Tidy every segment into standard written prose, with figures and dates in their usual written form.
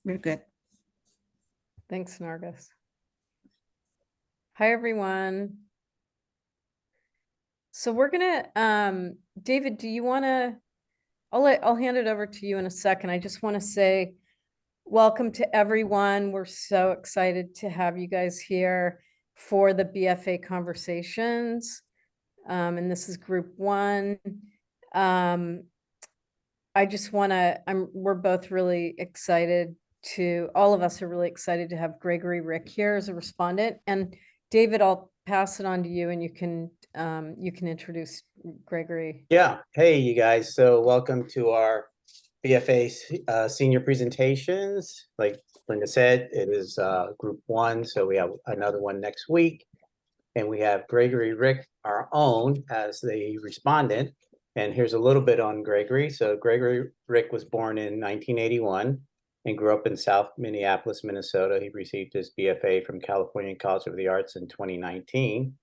We're good. Thanks, Nargis. Hi, everyone. So we're gonna, David, do you wanna, I'll hand it over to you in a second. I just wanna say welcome to everyone. We're so excited to have you guys here for the BFA Conversations. And this is group 1. I just wanna, we're both really excited all of us are really excited to have Gregory Rick here as a respondent. And David, I'll pass it on to you and you can introduce Gregory. Yeah. Hey, you guys. So welcome to our BFA Senior Presentations. Like Linda said, it is group 1. So we have another one next week. And we have Gregory Rick, our own, as the respondent. And here's a little bit on Gregory. So Gregory Rick was born in 1981 and grew up in South Minneapolis, Minnesota. He received his BFA from California College of the Arts in 2019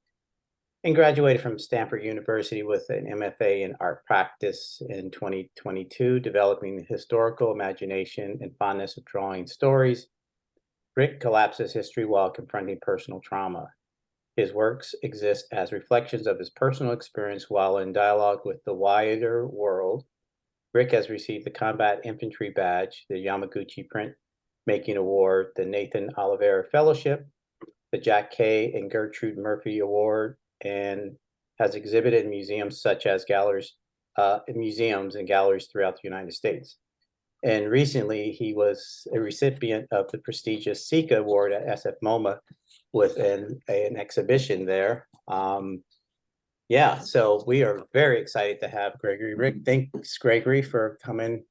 and graduated from Stanford University with an MFA in art practice in 2022, developing historical imagination and fondness of drawing stories. Rick collapses history while confronting personal trauma. His works exist as reflections of his personal experience while in dialogue with the wider world. Rick has received the Combat Infantry Badge, the Yamaguchi Printmaking Award, the Nathan Oliver Fellowship, the Jack Kay and Gertrude Murphy Award, and has exhibited in museums such as museums and galleries throughout the United States. And recently, he was a recipient of the prestigious Sika Award at SF MoMA with an exhibition there. Yeah, so we are very excited to have Gregory Rick. Thanks, Gregory, for coming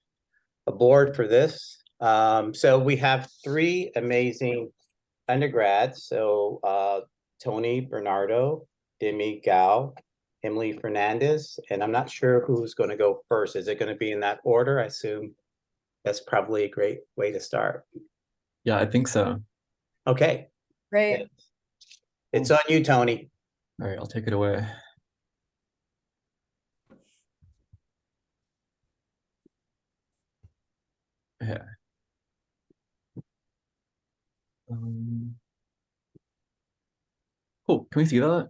aboard for this. So we have 3 amazing undergrads. So Tony Bernardo, Demi Gao, Emily Fernandes, and I'm not sure who's going to go first. Is it going to be in that order? I assume that's probably a great way to start. Yeah, I think so. Okay. Great. It's on you, Tony. All right, I'll take it away. Yeah. Cool. Can we see that?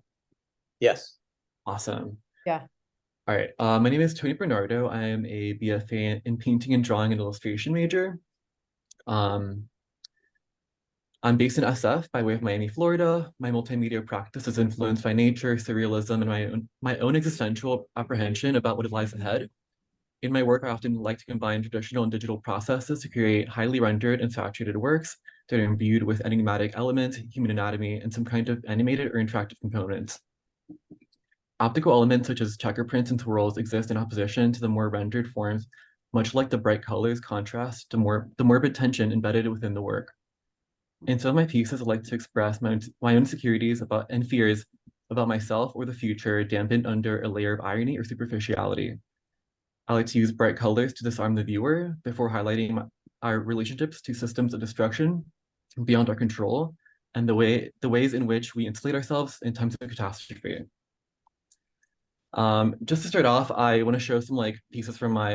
Yes. Awesome. Yeah. All right. My name is Tony Bernardo. I am a BFA in painting and drawing and illustration major. I'm based in SF by way of Miami, Florida. My multimedia practice is influenced by nature, surrealism, and my own existential apprehension about what lies ahead. In my work, I often like to combine traditional and digital processes to create highly rendered and saturated works that are imbued with enigmatic elements, human anatomy, and some kind of animated or interactive components. Optical elements such as checker prints and swirls exist in opposition to the more rendered forms, much like the bright colors contrast to the morbid tension embedded within the work. In some of my pieces, I like to express my own insecurities and fears about myself or the future dampened under a layer of irony or superficiality. I like to use bright colors to disarm the viewer before highlighting our relationships to systems of destruction beyond our control and the ways in which we insulate ourselves in times of catastrophe. Just to start off, I want to show some pieces from my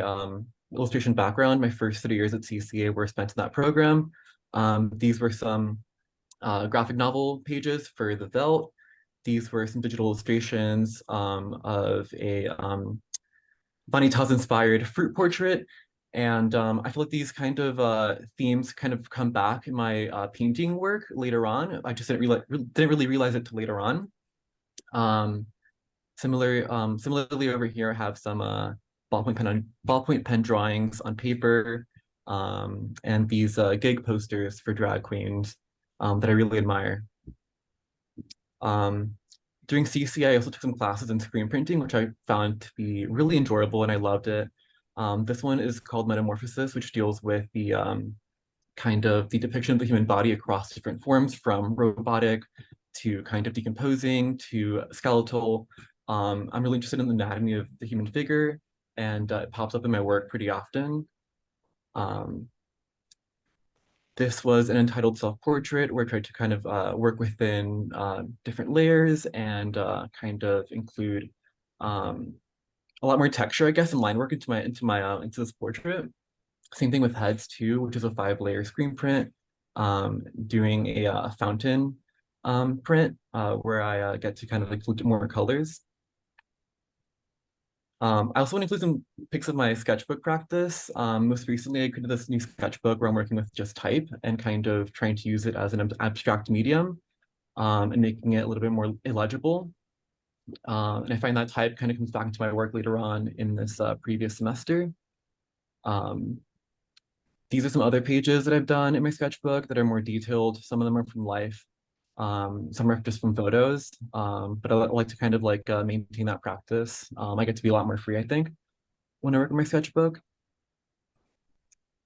illustration background. My first 3 years at CCA were spent in that program. These were some graphic novel pages for the Velt. These were some digital illustrations of a Vanitas-inspired fruit portrait. And I feel like these kind of themes kind of come back in my painting work later on. I just didn't really realize it till later on. Similarly over here, I have some ballpoint pen drawings on paper, and these gig posters for drag queens that I really admire. During CCA, I also took some classes in screen printing, which I found to be really enjoyable and I loved it. This one is called Metamorphosis, which deals with the kind of the depiction of the human body across different forms, from robotic to kind of decomposing to skeletal. I'm really interested in the anatomy of the human figure, and it pops up in my work pretty often. This was an entitled self-portrait where I tried to kind of work within different layers and kind of include a lot more texture, I guess, and line work into this portrait. Same thing with heads too, which is a 5-layer screen print. Doing a fountain print where I get to kind of like look at more colors. I also want to include some pics of my sketchbook practice. Most recently, I created this new sketchbook where I'm working with just type and kind of trying to use it as an abstract medium and making it a little bit more illegible. And I find that type kind of comes back into my work later on in this previous semester. Um, these are some other pages that I've done in my sketchbook that are more detailed. Some of them are from life. Some are just from photos, but I like to kind of like maintain that practice. I get to be a lot more free, I think, when I work on my sketchbook.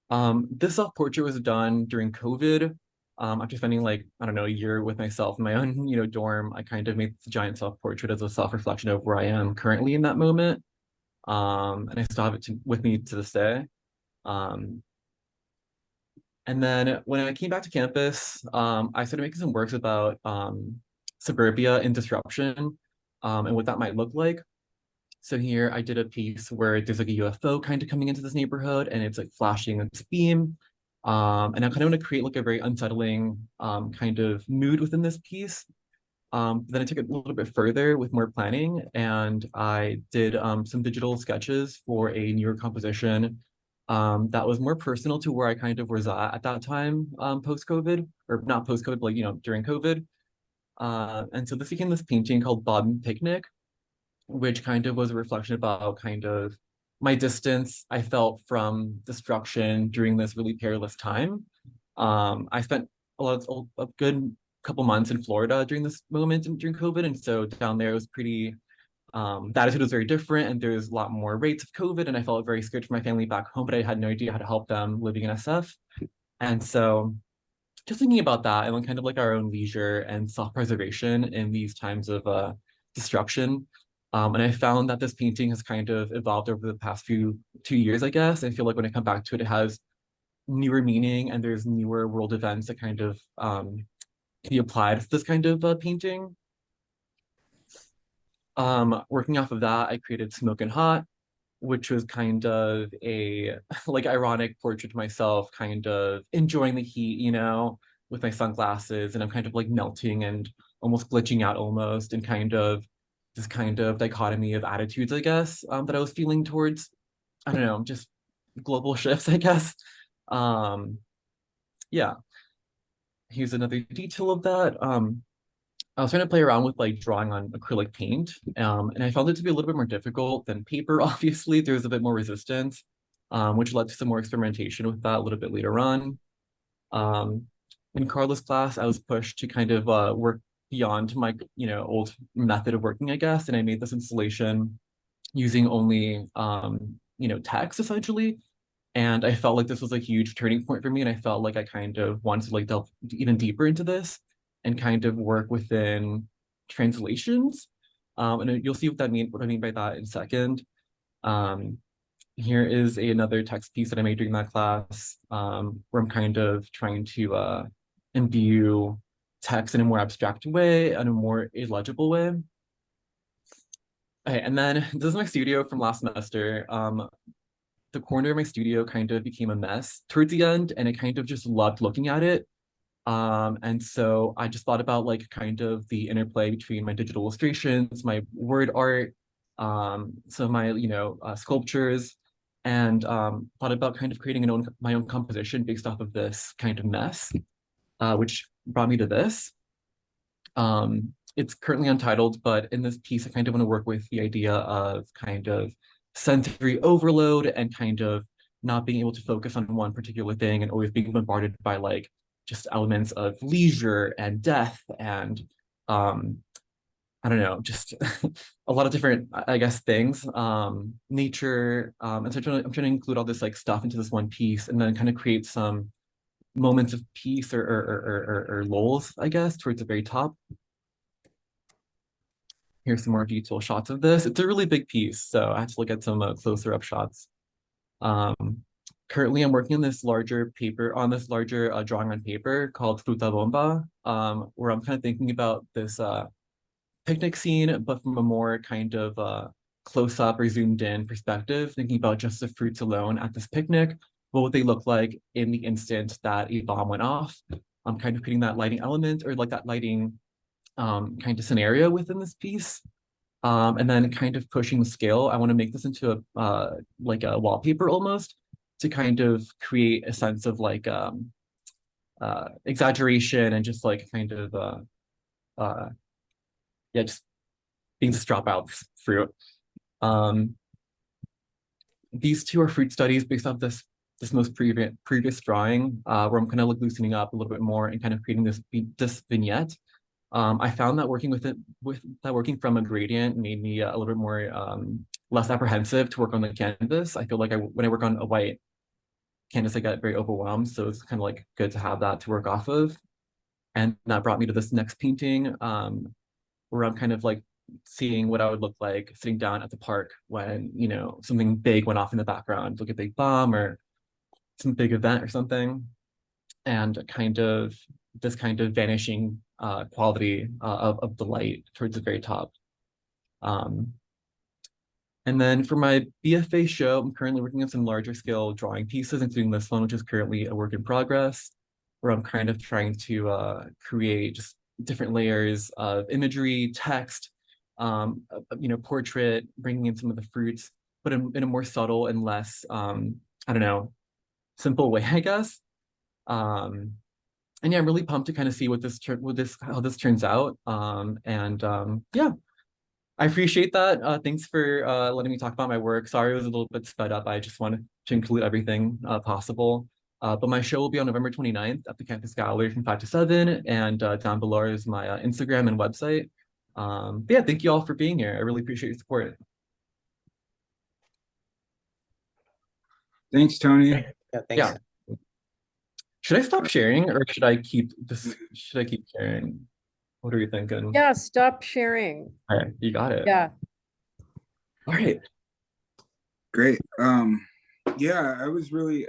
This self-portrait was done during COVID. After spending like, I don't know, a year with myself in my own, dorm, I kind of made this giant self-portrait as a self-reflection of where I am currently in that moment. And I still have it with me to this day. And then when I came back to campus, I started making some works about suburbia and disruption and what that might look like. So here I did a piece where there's like a UFO kind of coming into this neighborhood and it's like flashing its beam. And I kind of want to create like a very unsettling kind of mood within this piece. Then I took it a little bit further with more planning and I did some digital sketches for a newer composition that was more personal to where I kind of was at that time, post-COVID, or not post-COVID, but like, during COVID. And so this became this painting called Bob Picnic, which kind of was a reflection about kind of my distance I felt from destruction during this really perilous time. I spent a good couple months in Florida during this moment during COVID, and so down there it was pretty. The attitude was very different, and there's a lot more rates of COVID, and I felt very scared for my family back home, but I had no idea how to help them living in SF. And so, just thinking about that and kind of like our own leisure and self-preservation in these times of destruction. And I found that this painting has kind of evolved over the past 2 years, I guess. I feel like when I come back to it, it has newer meaning and there's newer world events that kind of can be applied to this kind of painting. Working off of that, I created Smoke and Hot, which was kind of a like ironic portrait of myself, kind of enjoying the heat, with my sunglasses, and I'm kind of like melting and almost glitching out almost, and kind of this kind of dichotomy of attitudes, I guess, that I was feeling towards, I don't know, just global shifts, I guess. Yeah, here's another detail of that. I was trying to play around with like drawing on acrylic paint, and I found it to be a little bit more difficult than paper. Obviously, there's a bit more resistance, which led to some more experimentation with that a little bit later on. In Carla's class, I was pushed to kind of work beyond my old method of working, I guess, and I made this installation using only text essentially. And I felt like this was a huge turning point for me, and I felt like I kind of wanted to like delve even deeper into this and kind of work within translations. And you'll see what I mean by that in a second. Um, here is another text piece that I made during that class, where I'm kind of trying to imbue text in a more abstract way and a more illegible way. Okay, and then this is my studio from last semester. The corner of my studio kind of became a mess towards the end, and I kind of just loved looking at it. And so I just thought about like kind of the interplay between my digital illustrations, my word art, some of my sculptures, and thought about kind of creating my own composition based off of this kind of mess, which brought me to this. It's currently untitled, but in this piece, I kind of want to work with the idea of kind of sensory overload and kind of not being able to focus on one particular thing and always being bombarded by like just elements of leisure and death and I don't know, just a lot of different, I guess, things, nature. And so I'm trying to include all this like stuff into this one piece and then kind of create some moments of peace or lulls, I guess, towards the very top. Here's some more detailed shots of this. It's a really big piece, so I had to look at some closer up shots. Currently, I'm working on this larger drawing on paper called Fruta Bomba, where I'm kind of thinking about this picnic scene, but from a more kind of close up or zoomed in perspective, thinking about just the fruits alone at this picnic, what would they look like in the instant that a bomb went off. I'm kind of putting that lighting element or like that lighting kind of scenario within this piece. And then kind of pushing the scale. I want to make this into a like a wallpaper almost to kind of create a sense of like exaggeration and just like kind of yeah, just being just drop out fruit. These two are fruit studies based off this most previous drawing, where I'm kind of like loosening up a little bit more and kind of creating this vignette. I found that working from a gradient made me a little bit more less apprehensive to work on the canvas. I feel like when I work on a white canvas, I get very overwhelmed. So it's kind of like good to have that to work off of. And that brought me to this next painting, where I'm kind of like seeing what I would look like sitting down at the park when, you know, something big went off in the background, like a big bomb or some big event or something. And kind of this kind of vanishing quality of the light towards the very top. And then for my BFA show, I'm currently working on some larger scale drawing pieces, including this one, which is currently a work in progress, where I'm kind of trying to create just different layers of imagery, text, you know, portrait, bringing in some of the fruits, but in a more subtle and less, I don't know, simple way, I guess. And yeah, I'm really pumped to kind of see how this turns out. Yeah, I appreciate that. Thanks for letting me talk about my work. Sorry, it was a little bit sped up. I just wanted to include everything possible. But my show will be on November 29th at the Campus Gallery from 5 to 7. And down below is my Instagram and website. But yeah, thank you all for being here. I really appreciate your support. Thanks, Tony. Yeah, thanks. Yeah. Should I stop sharing or should I keep this? Should I keep sharing? What are you thinking? Yeah, stop sharing. All right, you got it. Yeah. All right. Great. Yeah, I was really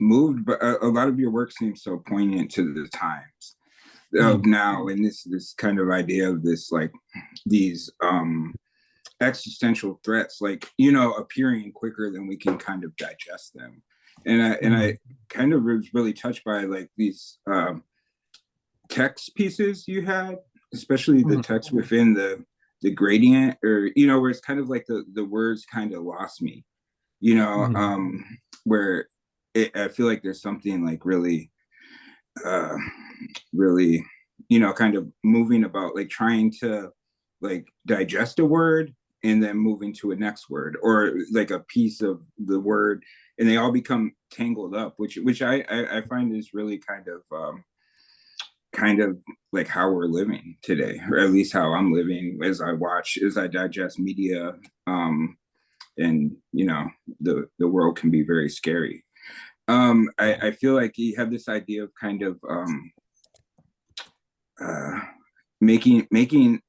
moved, but a lot of your work seems so poignant to the times of now, and this kind of idea of this, like, these existential threats, like, you know, appearing quicker than we can kind of digest them. And I kind of was really touched by like these text pieces you had, especially the text within the gradient, or, you know, where it's kind of like the words kind of lost me, you know, where I feel like there's something like really, really, you know, kind of moving about like trying to like digest a word and then moving to a next word, or like a piece of the word, and they all become tangled up, which I find is really kind of like how we're living today, or at least how I'm living as I digest media. And you know, the world can be very scary. I feel like you have this idea of kind of making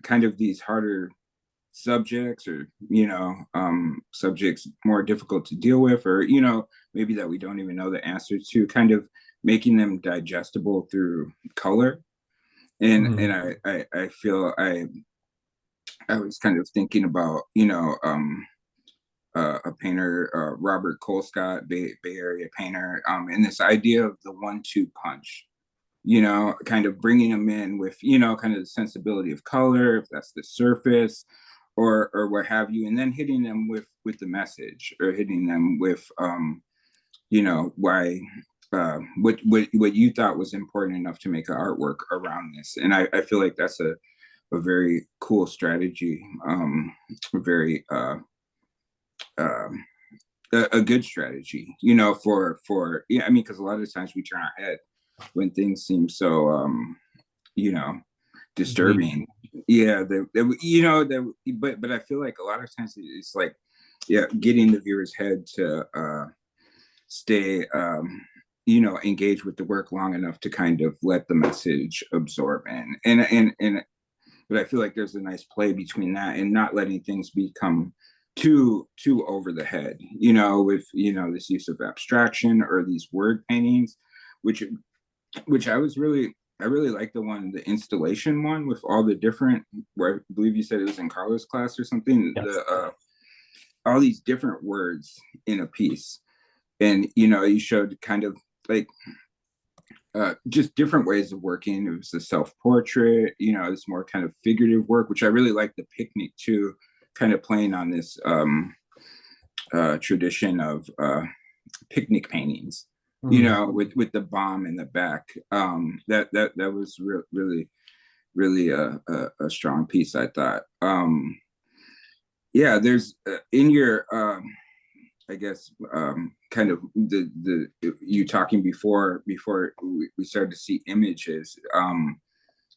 kind of these harder subjects, or, you know, subjects more difficult to deal with, or, you know, maybe that we don't even know the answers to, kind of making them digestible through color. And I feel I was kind of thinking about, you know, a painter, Robert Colescott, Bay Area painter, and this idea of the 1-2 punch, you know, kind of bringing them in with, you know, kind of the sensibility of color, if that's the surface, or what have you, and then hitting them with the message, or hitting them with, you know, why, what you thought was important enough to make an artwork around this. And I feel like that's a very cool strategy, very a good strategy, you know, for yeah, I mean, because a lot of times we turn our head when things seem so you know, disturbing. Yeah, you know, but I feel like a lot of times it's like, yeah, getting the viewer's head to stay you know, engage with the work long enough to kind of let the message absorb in. And but I feel like there's a nice play between that and not letting things become too over the head, you know, with, you know, this use of abstraction or these word paintings, which I really like the installation one with all the different, where I believe you said it was in Carlos' class or something. Yes. all these different words in a piece, and you showed kind of like just different ways of working. It was a self-portrait, it's more kind of figurative work, which I really like. The picnic too, kind of playing on this tradition of picnic paintings, with the bomb in the back. That was really a strong piece, I thought. Yeah, there's in your I guess kind of the you talking before we started to see images.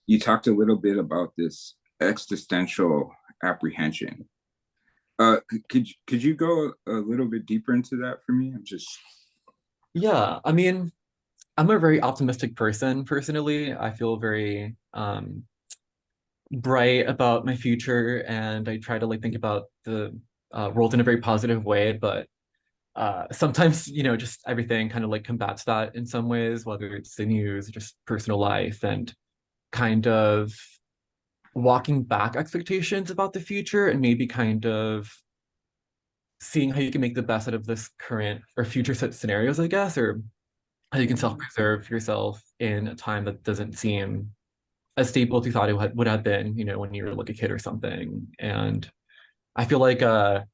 You talked a little bit about this existential apprehension. Could you go a little bit deeper into that for me? I'm just Yeah, I mean, I'm a very optimistic person personally. I feel very bright about my future, and I try to like think about the world in a very positive way, but sometimes, just everything kind of like combats that in some ways, whether it's the news or just personal life, and kind of walking back expectations about the future and maybe kind of seeing how you can make the best out of this current or future set scenarios, I guess, or how you can self-preserve yourself in a time that doesn't seem as stable as you thought it would have been, when you were like a kid or something. And I feel like I'm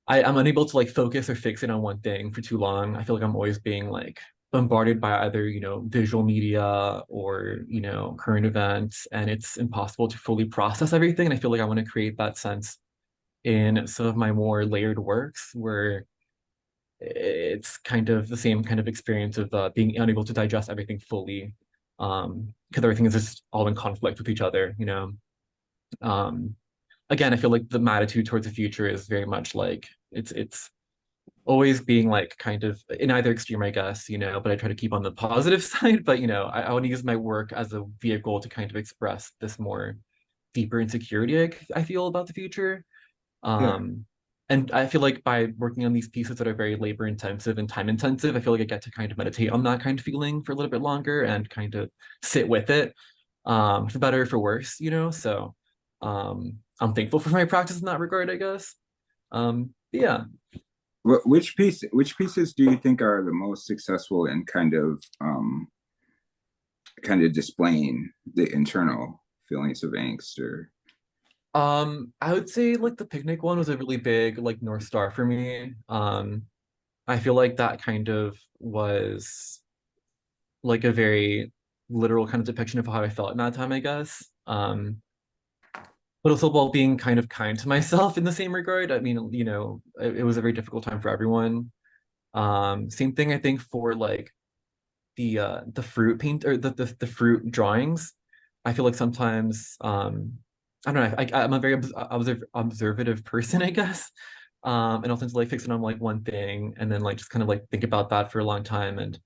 unable to like focus or fix it on one thing for too long. I feel like I'm always being like bombarded by either, visual media or, current events, and it's impossible to fully process everything. And I feel like I want to create that sense in some of my more layered works where it's kind of the same kind of experience of being unable to digest everything fully, because everything is just all in conflict with each other, um again, I feel like the attitude towards the future is very much like it's always being like kind of in either extreme, I guess, but I try to keep on the positive side. But I want to use my work as a vehicle to kind of express this more deeper insecurity I feel about the future. yeah. And I feel like by working on these pieces that are very labor intensive and time intensive, I feel like I get to kind of meditate on that kind of feeling for a little bit longer and kind of sit with it, for better or for worse, So I'm thankful for my practice in that regard, I guess. Yeah. Which pieces do you think are the most successful in kind of displaying the internal feelings of angst? Or I would say like the picnic one was a really big like North Star for me. I feel like that kind of was like a very literal kind of depiction of how I felt in that time, I guess. But also while being kind of kind to myself in the same regard. I mean, it was a very difficult time for everyone. Same thing I think for like the fruit paint or the fruit drawings. I feel like sometimes I don't know, I'm a very observative person, I guess. And I'll tend to like fix it on like one thing and then like just kind of like think about that for a long time, and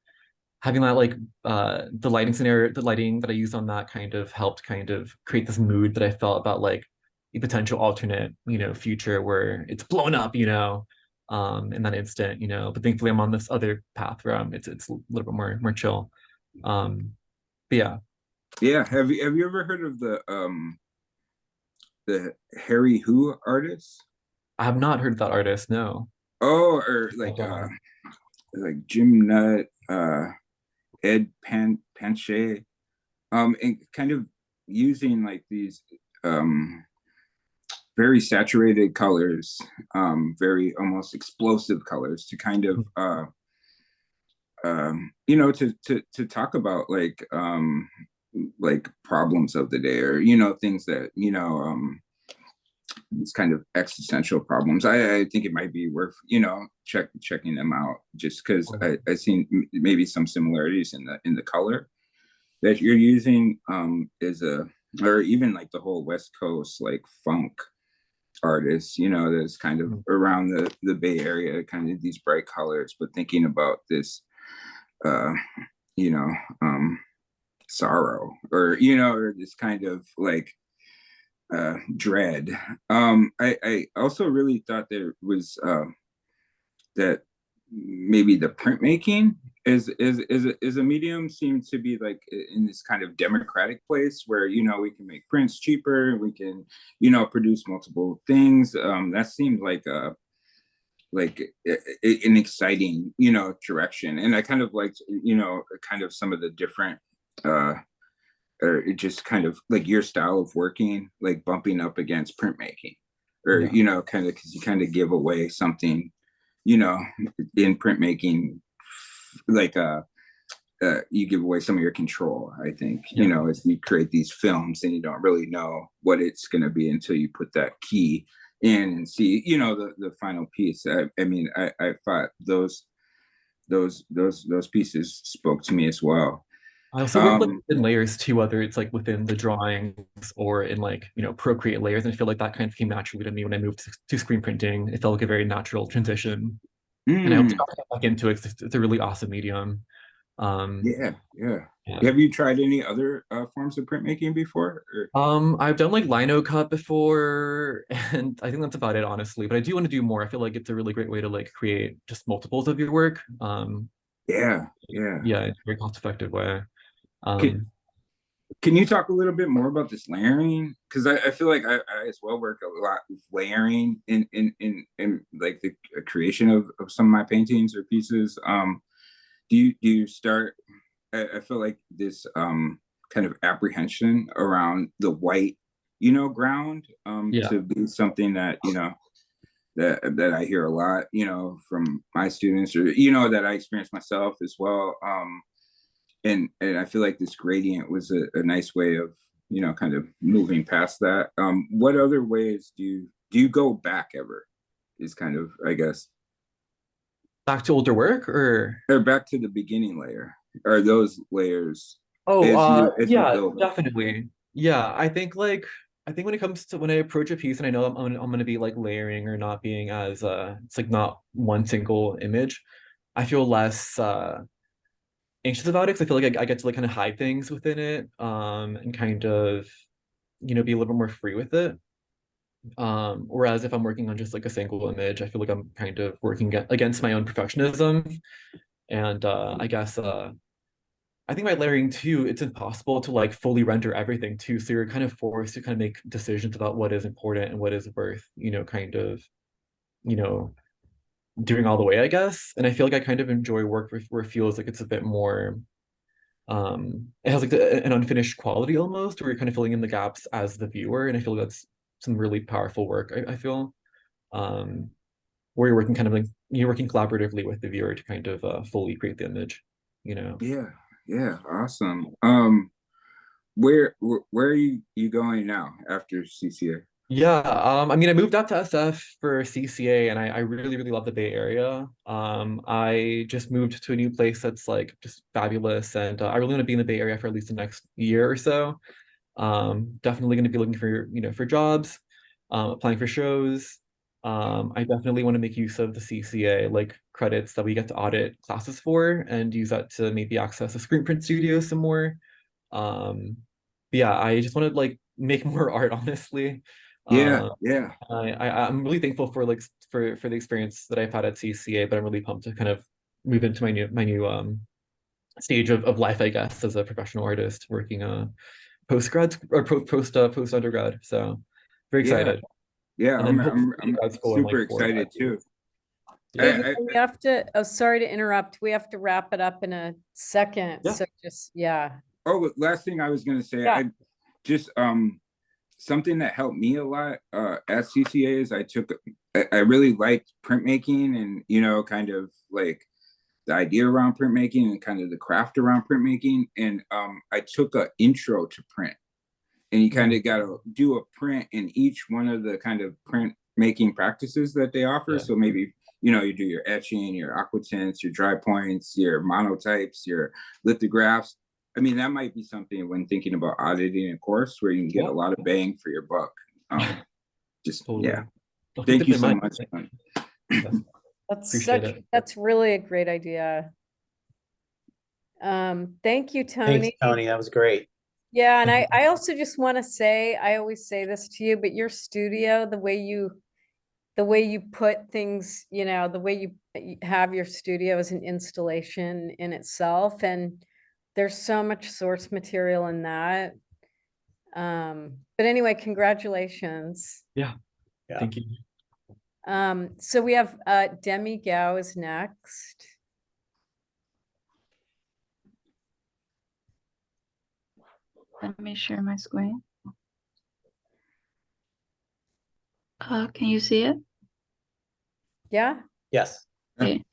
having that like the lighting that I used on that kind of helped kind of create this mood that I felt about like a potential alternate, future where it's blown up, in that instant, but thankfully I'm on this other path where it's a little bit more chill. But yeah. yeah, have you ever heard of the Harry Who artist? I have not heard of that artist, no. Oh, or like Jim Nutt, Ed Panche, and kind of using like these very saturated colors, very almost explosive colors to kind of to talk about like problems of the day, or things that these kind of existential problems. I think it might be worth checking them out, just because I seen maybe some similarities in the color that you're using, is a or even like the whole West Coast like funk artists, that's kind of around the Bay Area, kind of these bright colors, but thinking about this uh you know sorrow, or this kind of like dread. I also really thought there was that maybe the printmaking is a medium seemed to be like in this kind of democratic place where we can make prints cheaper, we can produce multiple things. That seemed like like an exciting, direction. And I kind of liked, kind of some of the different, or it just kind of like your style of working, like bumping up against printmaking, or, Yeah. kind of, because you kind of give away something, in printmaking, like, you give away some of your control, I think, Yeah. as you create these films and you don't really know what it's going to be until you put that key in and see, the final piece. I mean, I thought those pieces spoke to me as well. I also work like Um, in layers too, whether it's like within the drawings or in like, Procreate layers. And I feel like that kind of came naturally to me when I moved to screen printing. It felt like a very natural transition. And I hope to mm, get back into it 'cause it's a really awesome medium. Um, yeah. yeah. Have you tried any other forms of printmaking before? Or? I've done like lino cut before, and I think that's about it, honestly. But I do want to do more. I feel like it's a really great way to like create just multiples of your work. Yeah. Yeah, it's a very cost-effective way. Can, Um, can you talk a little bit more about this layering? Because I feel like I as well work a lot with layering in like the creation of some of my paintings or pieces. Do you start? I feel like this kind of apprehension around the white, ground, yeah. to be something that that I hear a lot, from my students, or that I experience myself as well. And I feel like this gradient was a nice way of, kind of moving past that. What other ways do you go back ever? Is kind of, I guess, Back to older work or or back to the beginning layer, or those layers oh, as you yeah, build up. definitely. Yeah, I think when it comes to when I approach a piece and I know I'm gonna be like layering or not being as it's like not one single image, I feel less anxious about it because I feel like I get to like kind of hide things within it, and kind of, be a little bit more free with it. Whereas if I'm working on just like a single image, I feel like I'm kind of working against my own perfectionism. And I think by layering too, it's impossible to like fully render everything too. So you're kind of forced to kind of make decisions about what is important and what is worth, kind of, you know, doing all the way, I guess. And I feel like I kind of enjoy work where it feels like it's a bit more, it has like an unfinished quality almost, where you're kind of filling in the gaps as the viewer. And I feel like that's some really powerful work, I feel. Um, where you're working kind of like you're working collaboratively with the viewer to kind of fully create the image, you know. Yeah, awesome. Where are you going now after CCA? Yeah, I mean, I moved out to SF for CCA, and I really, really love the Bay Area. I just moved to a new place that's like just fabulous, and I really want to be in the Bay Area for at least the next year or so. Definitely going to be looking for, for jobs, applying for shows. I definitely want to make use of the CCA like credits that we get to audit classes for and use that to maybe access a screen print studio some more. Um, but yeah, I just want to like make more art, honestly. Yeah, Um, yeah, I'm really thankful for like for the experience that I've had at CCA, but I'm really pumped to kind of move into my new stage of life, I guess, as a professional artist working post grad or post undergrad. So very yeah, excited. yeah. And then hopefully I'm grad school in super like 4 or 5 excited years. too. Yeah. David, I, we have to, oh, sorry to interrupt. We have to wrap it up in a second. Yeah. So just, yeah. Oh, last thing I was gonna say, Yeah. I just something that helped me a lot at CCA is I really liked printmaking, and kind of like the idea around printmaking and kind of the craft around printmaking. And I took a intro to print, and you kind Mm, of got to do a print in each one of the kind of print making practices that they offer. yeah. So maybe you do your etching, your aquatints, your dry points, your monotypes, your lithographs. I mean, that might be something when thinking about auditing a course where you can get a Yeah. lot of bang for your buck. Just yeah. Totally. I'll keep Thank it you in so mind. much. Yeah, appreciate it. That's really a great idea. Thank you, Thanks, Tony. Tony. That was great. Yeah, and Thank you. I also just want to say, I always say this to you, but your studio, the way you put things, the way you have your studio as an installation in itself, and there's so much source material in that. But anyway, congratulations. Yeah. Yeah. Thank you. So we have Demi Gao is next. Let me share my screen. Can you see it? Yeah. Yes. Okay.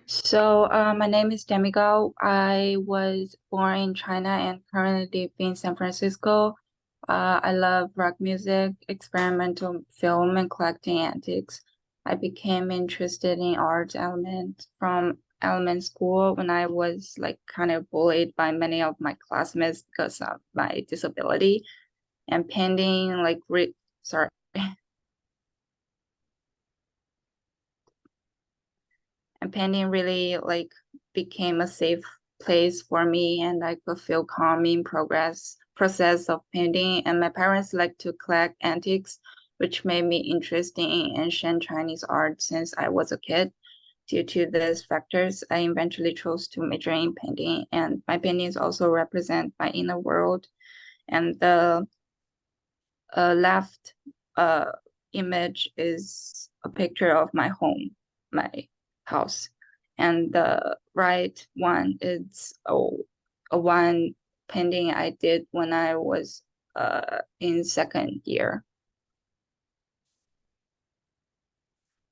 So my name is Demi Gao. I was born in China and currently live in San Francisco. I love rock music, experimental film, and collecting antiques. I became interested in art element from element school when I was like kind of bullied by many of my classmates because of my disability. And painting like sorry. And painting really like became a safe place for me, and I could feel calm in process of painting. And my parents like to collect antiques, which made me interested in ancient Chinese art since I was a kid. Due to these factors, I eventually chose to major in painting, and my paintings also represent my inner world. And the left image is a picture of my home, my house, and the right one is a one painting I did when I was in second year.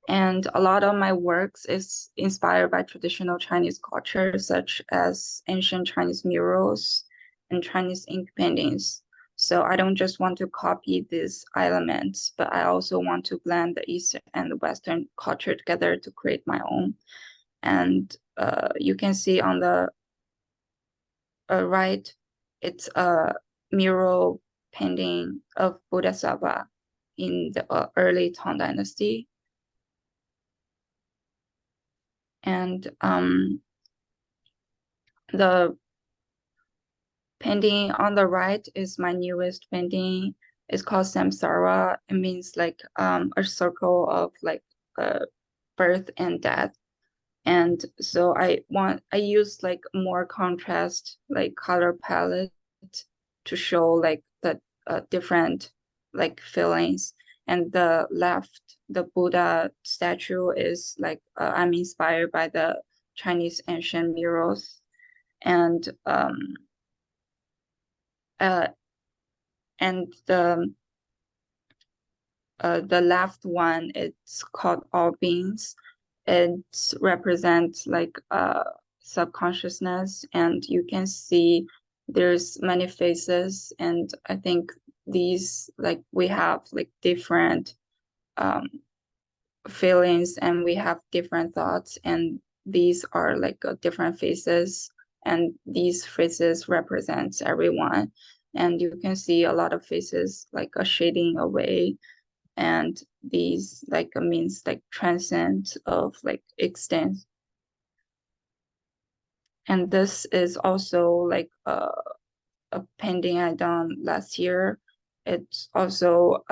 And a lot of my works is inspired by traditional Chinese culture, such as ancient Chinese murals and Chinese ink paintings. So I don't just want to copy these elements, but I also want to blend the Eastern and the Western culture together to create my own. And you can see on the right, it's a mural painting of Bodhisattva in the early Tang Dynasty. And the painting on the right is my newest painting. It's called Samsara. It means like a circle of like birth and death. And so I use like more contrast, like color palette to show like the different like feelings. And the left, the Buddha statue is like I'm inspired by the Chinese ancient murals. And and the left one, it's called All Beings. It represents like subconsciousness, and you can see there's many faces, and I think these like we have like different feelings, and we have different thoughts, and these are like different faces, and these faces represents everyone. And you can see a lot of faces like a shading away, and these like means like transcend of like extent. And this is also like a painting I done last year. It's also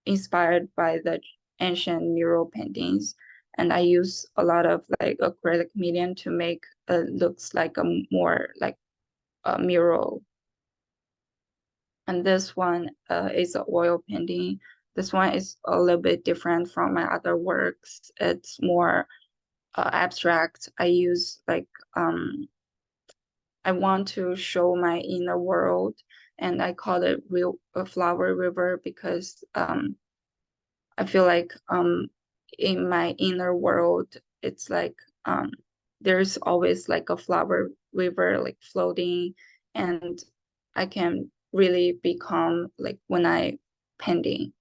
inspired by the ancient mural paintings, and I use a lot of like acrylic medium to make it looks like a more like a mural. And this one is an oil painting. This one is a little bit different from my other works. It's more abstract. I use like I want to show my inner world, and I call it real flower river because I feel like in my inner world it's like there's always like a flower river like floating, and I can really become like when I painting.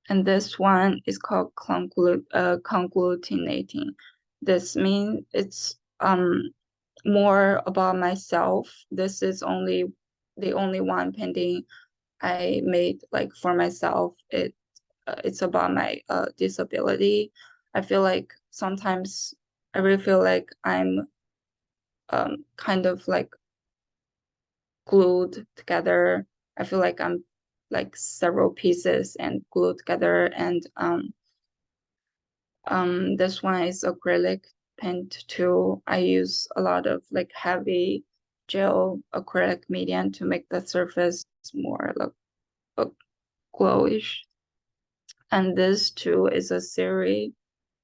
And this one is called conglutinating. This means it's more about myself. This is only the only one painting I made like for myself. It's about my disability. I feel like sometimes I really feel like I'm kind of like glued together. I feel like I'm like several pieces and glued together. And this one is acrylic paint too. I use a lot of like heavy gel acrylic medium to make the surface more like glowish. and this too is a series.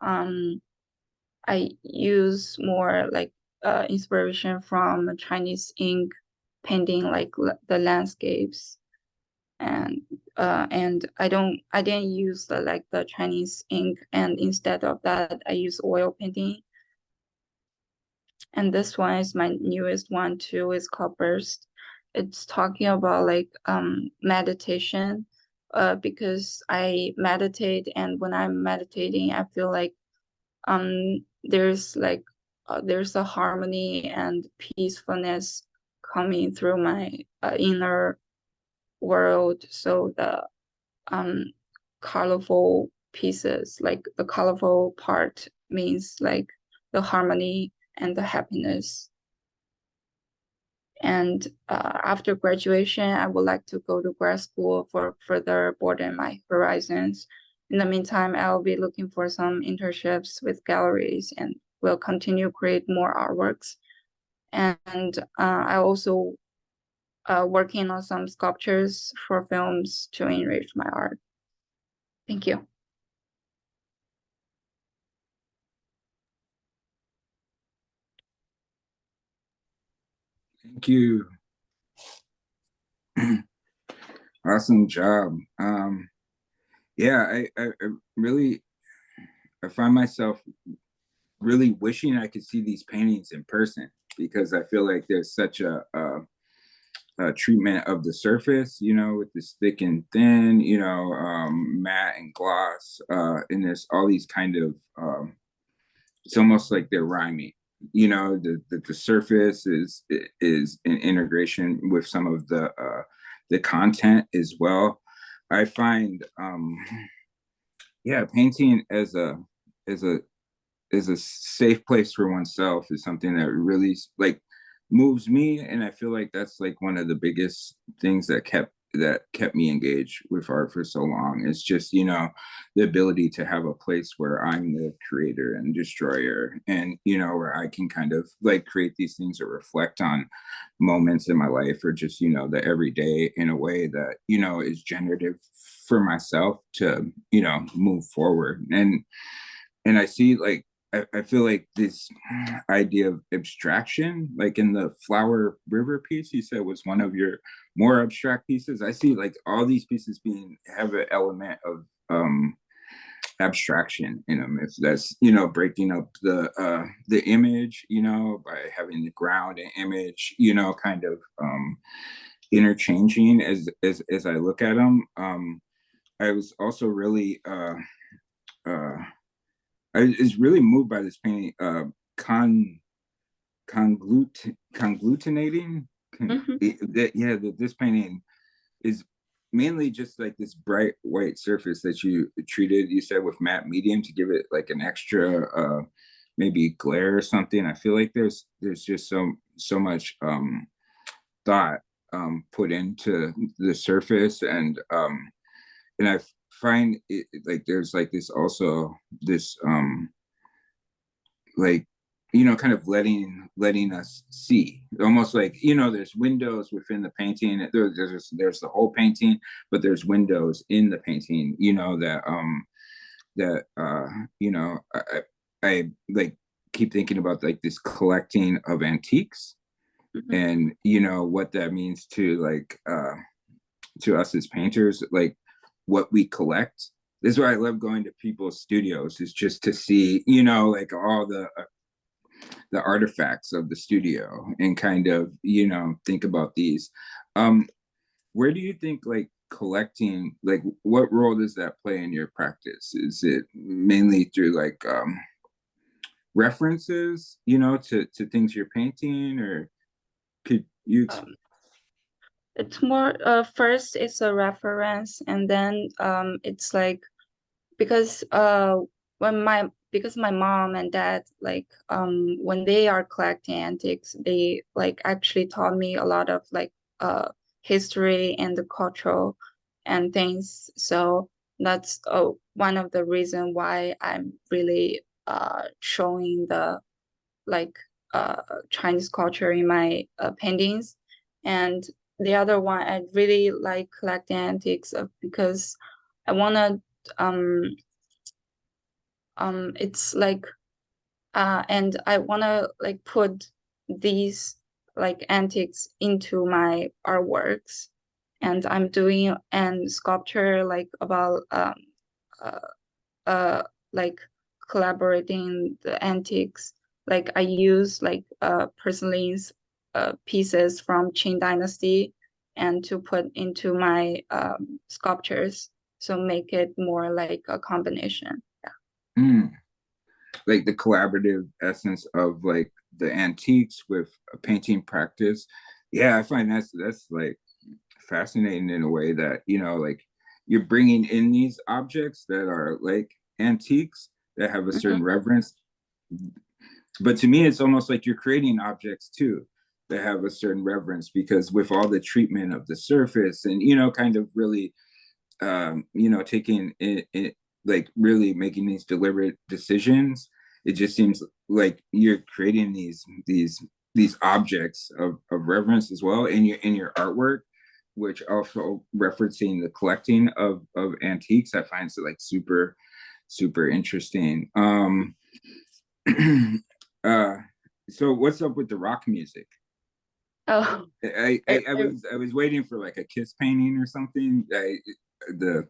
I use more like inspiration from Chinese ink painting, like the landscapes, and I didn't use the Chinese ink, and instead of that I use oil painting. And this one is my newest one too. It's called Burst. It's talking about like meditation, because I meditate, and when I'm meditating, I feel like there's there's a harmony and peacefulness coming through my inner world. So the colorful pieces, like the colorful part means like the harmony and the happiness. And after graduation, I would like to go to grad school for further broaden my horizons. In the meantime, I'll be looking for some internships with galleries and will continue create more artworks. And I also working on some sculptures for films to enrich my art. Thank you. Thank you. Awesome job. Yeah, I really, I find myself really wishing I could see these paintings in person, because I feel like there's such a treatment of the surface, you know, with this thick and thin, you know, matte and gloss, and there's all these kind of, it's almost like they're rhyming, you know, the surface is in integration with some of the content as well. I find, yeah, painting as a safe place for oneself is something that really like moves me, and I feel like that's like one of the biggest things that kept me engaged with art for so long. It's just, you know, the ability to have a place where I'm the creator and destroyer, and, you know, where I can kind of like create these things or reflect on moments in my life, or just, you know, the everyday in a way that, you know, is generative for myself to, you know, move forward. And I see like, I feel like this idea of abstraction, like in the Flower River piece, you said was one of your more abstract pieces. I see like all these pieces have an element of abstraction in them. If that's, you know, breaking up the image, you know, by having the ground and image, you know, kind of interchanging as I look at them. I was also really I was really moved by this painting, conglutinating. This painting is mainly just like this bright white surface that you treated, you said, with matte medium to give it like an extra, maybe glare or something. I feel like there's just so much thought put into the surface, and I find it like there's like this also this like, you know, kind of letting us see, almost like, you know, there's windows within the painting. There's the whole painting, but there's windows in the painting, you know, that you know, I like keep thinking about like this collecting of antiques, and, you know, what that means to like to us as painters, like what we collect. This is why I love going to people's studios, is just to see, you know, like all the artifacts of the studio, and kind of, you know, think about these. Where do you think like collecting, like what role does that play in your practice? Is it mainly through like references, you know, to things you're painting, or could you It's more first it's a reference, and then it's like because because my mom and dad, like when they are collecting antiques, they like actually taught me a lot of like history and the cultural and things. So that's one of the reason why I'm really showing the like Chinese culture in my paintings. And the other one, I really like collecting antiques because I want to it's like and I want to like put these like antiques into my artworks, and I'm doing an sculpture like about uh, like collaborating the antiques. Like I use like porcelain's pieces from Qing Dynasty and to put into my sculptures, so make it more like a combination. Mm. Like the collaborative essence of like the antiques with a painting practice. Yeah, I find that's like fascinating in a way that, you know, like you're bringing in these objects that are like antiques that have a certain reverence, but to me it's almost like you're creating objects too that have a certain reverence, because with all the treatment of the surface and, you know, kind of really you know, taking it like really making these deliberate decisions, it just seems like you're creating these objects of reverence as well in your artwork, which also referencing the collecting of antiques. I find it like super interesting. uh so what's up with the rock music? Oh, I was waiting for like a Kiss painting or something. The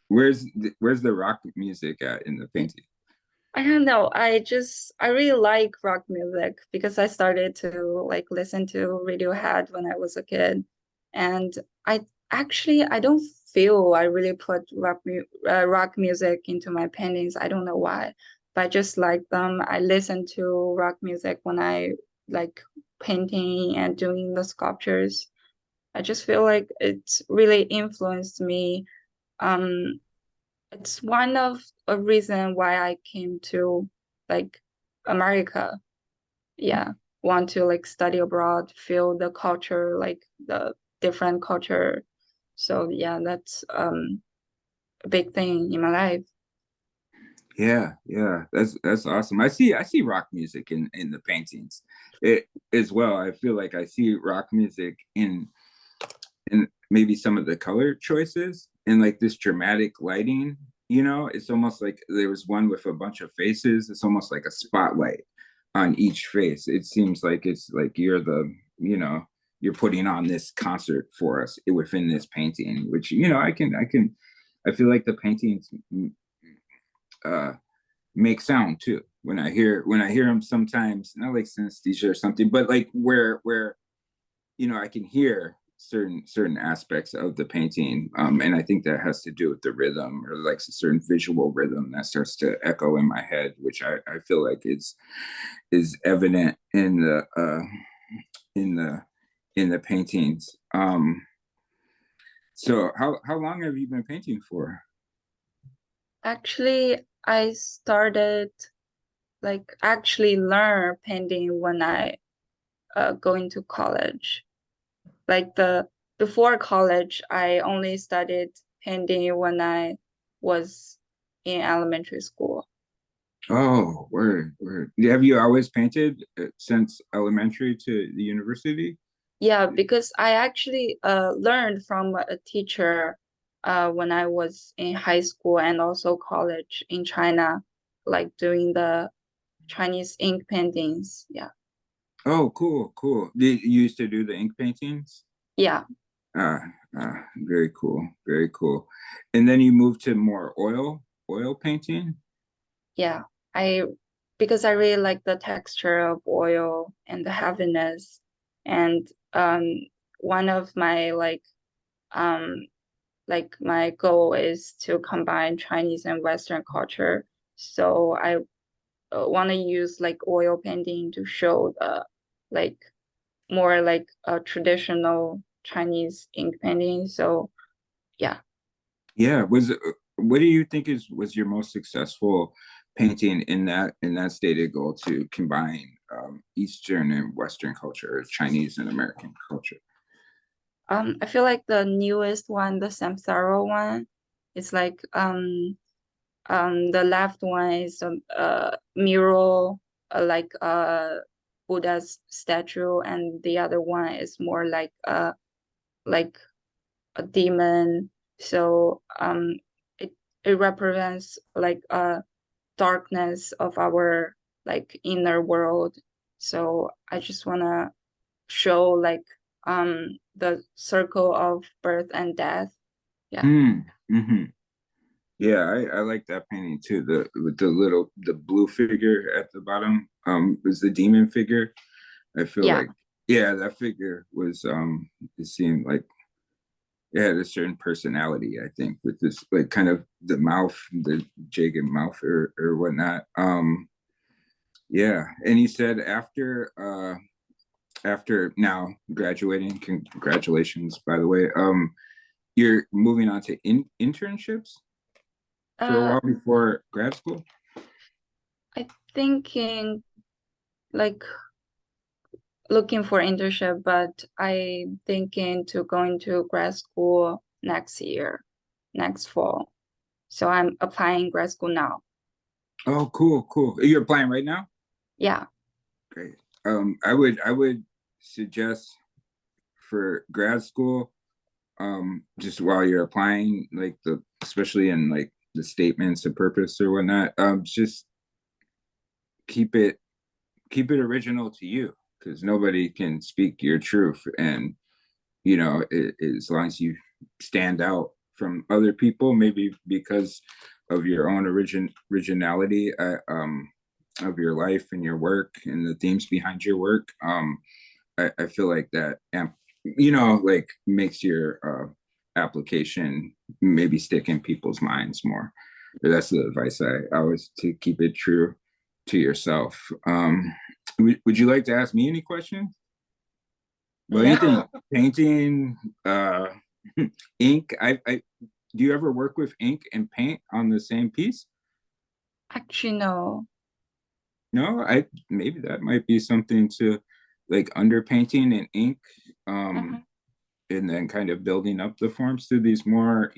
where's the rock music at in the painting? I don't know. I really like rock music because I started to like listen to Radiohead when I was a kid, and I don't feel I really put rock music into my paintings. I don't know why, but I just like them. I listen to rock music when I like painting and doing the sculptures. I just feel like it's really influenced me. Um, it's one of a reason why I came to like America. Yeah, want to like study abroad, feel the culture, like the different culture. So yeah, that's a big thing in my life. Yeah, that's awesome. I see rock music in the paintings it as well. I feel like I see rock music in maybe some of the color choices and like this dramatic lighting. You know, it's almost like there was one with a bunch of faces. It's almost like a spotlight on each face. It seems like it's like you're the, you know, you're putting on this concert for us within this painting, which, you know, I feel like the paintings uh make sound too. When I hear them sometimes, not like synesthesia or something, but like where you know, I can hear certain aspects of the painting, and I think that has to do with the rhythm or like a certain visual rhythm that starts to echo in my head, which I feel like is evident in the in the paintings. So how long have you been painting for? Actually, I started like actually learn painting when I go into college. Like the before college, I only studied painting when I was in elementary school. Oh, word. Have you always painted since elementary to the university? Yeah, because I actually learned from a teacher when I was in high school and also college in China, like doing the Chinese ink paintings. Yeah. Oh, cool. Did you used to do the ink paintings? Yeah. Uh, very cool. And then you moved to more oil painting. Yeah. I because I really like the texture of oil and the heaviness. And one of my like my goal is to combine Chinese and Western culture. So I want to use like oil painting to show the like more like a traditional Chinese ink painting. So yeah. Yeah, what do you think was your most successful painting in that stated goal to combine Eastern and Western culture, Chinese and American culture? I feel like the newest one, the Samsara one, it's like the left one is a mural like Buddha's statue, and the other one is more like a demon. So it it represents like a darkness of our like inner world. So I just want to show like the circle of birth and death. Yeah. Mm-hmm. Yeah, I like that painting too. The with the blue figure at the bottom is the demon figure. I feel Yeah. like yeah, that figure was it seemed like it had a certain personality, I think, with this like kind of the mouth, the jagged mouth or whatnot. Yeah. And you said after now graduating, congratulations by the way. You're moving on to internships for a Uh, while before grad school? I thinking like looking for internship, but I thinking to going to grad school next year, next fall. So I'm applying grad school now. Oh, cool. You're applying right now? Yeah. Great. I would suggest for grad school, just while you're applying, like especially in like the statements of purpose or whatnot, just keep it original to you, because nobody can speak your truth, and as long as you stand out from other people, maybe because of your own originality, of your life and your work and the themes behind your work. I feel like that, like makes your application maybe stick in people's minds more. But that's the advice I always, to keep it true to yourself. Would you like to ask me any questions? Well, anything No, painting, ink. I do you ever work with ink and paint on the same piece? actually no. No, I maybe that might be something to like underpainting in ink, Mhm. and then kind of building up the forms to these more,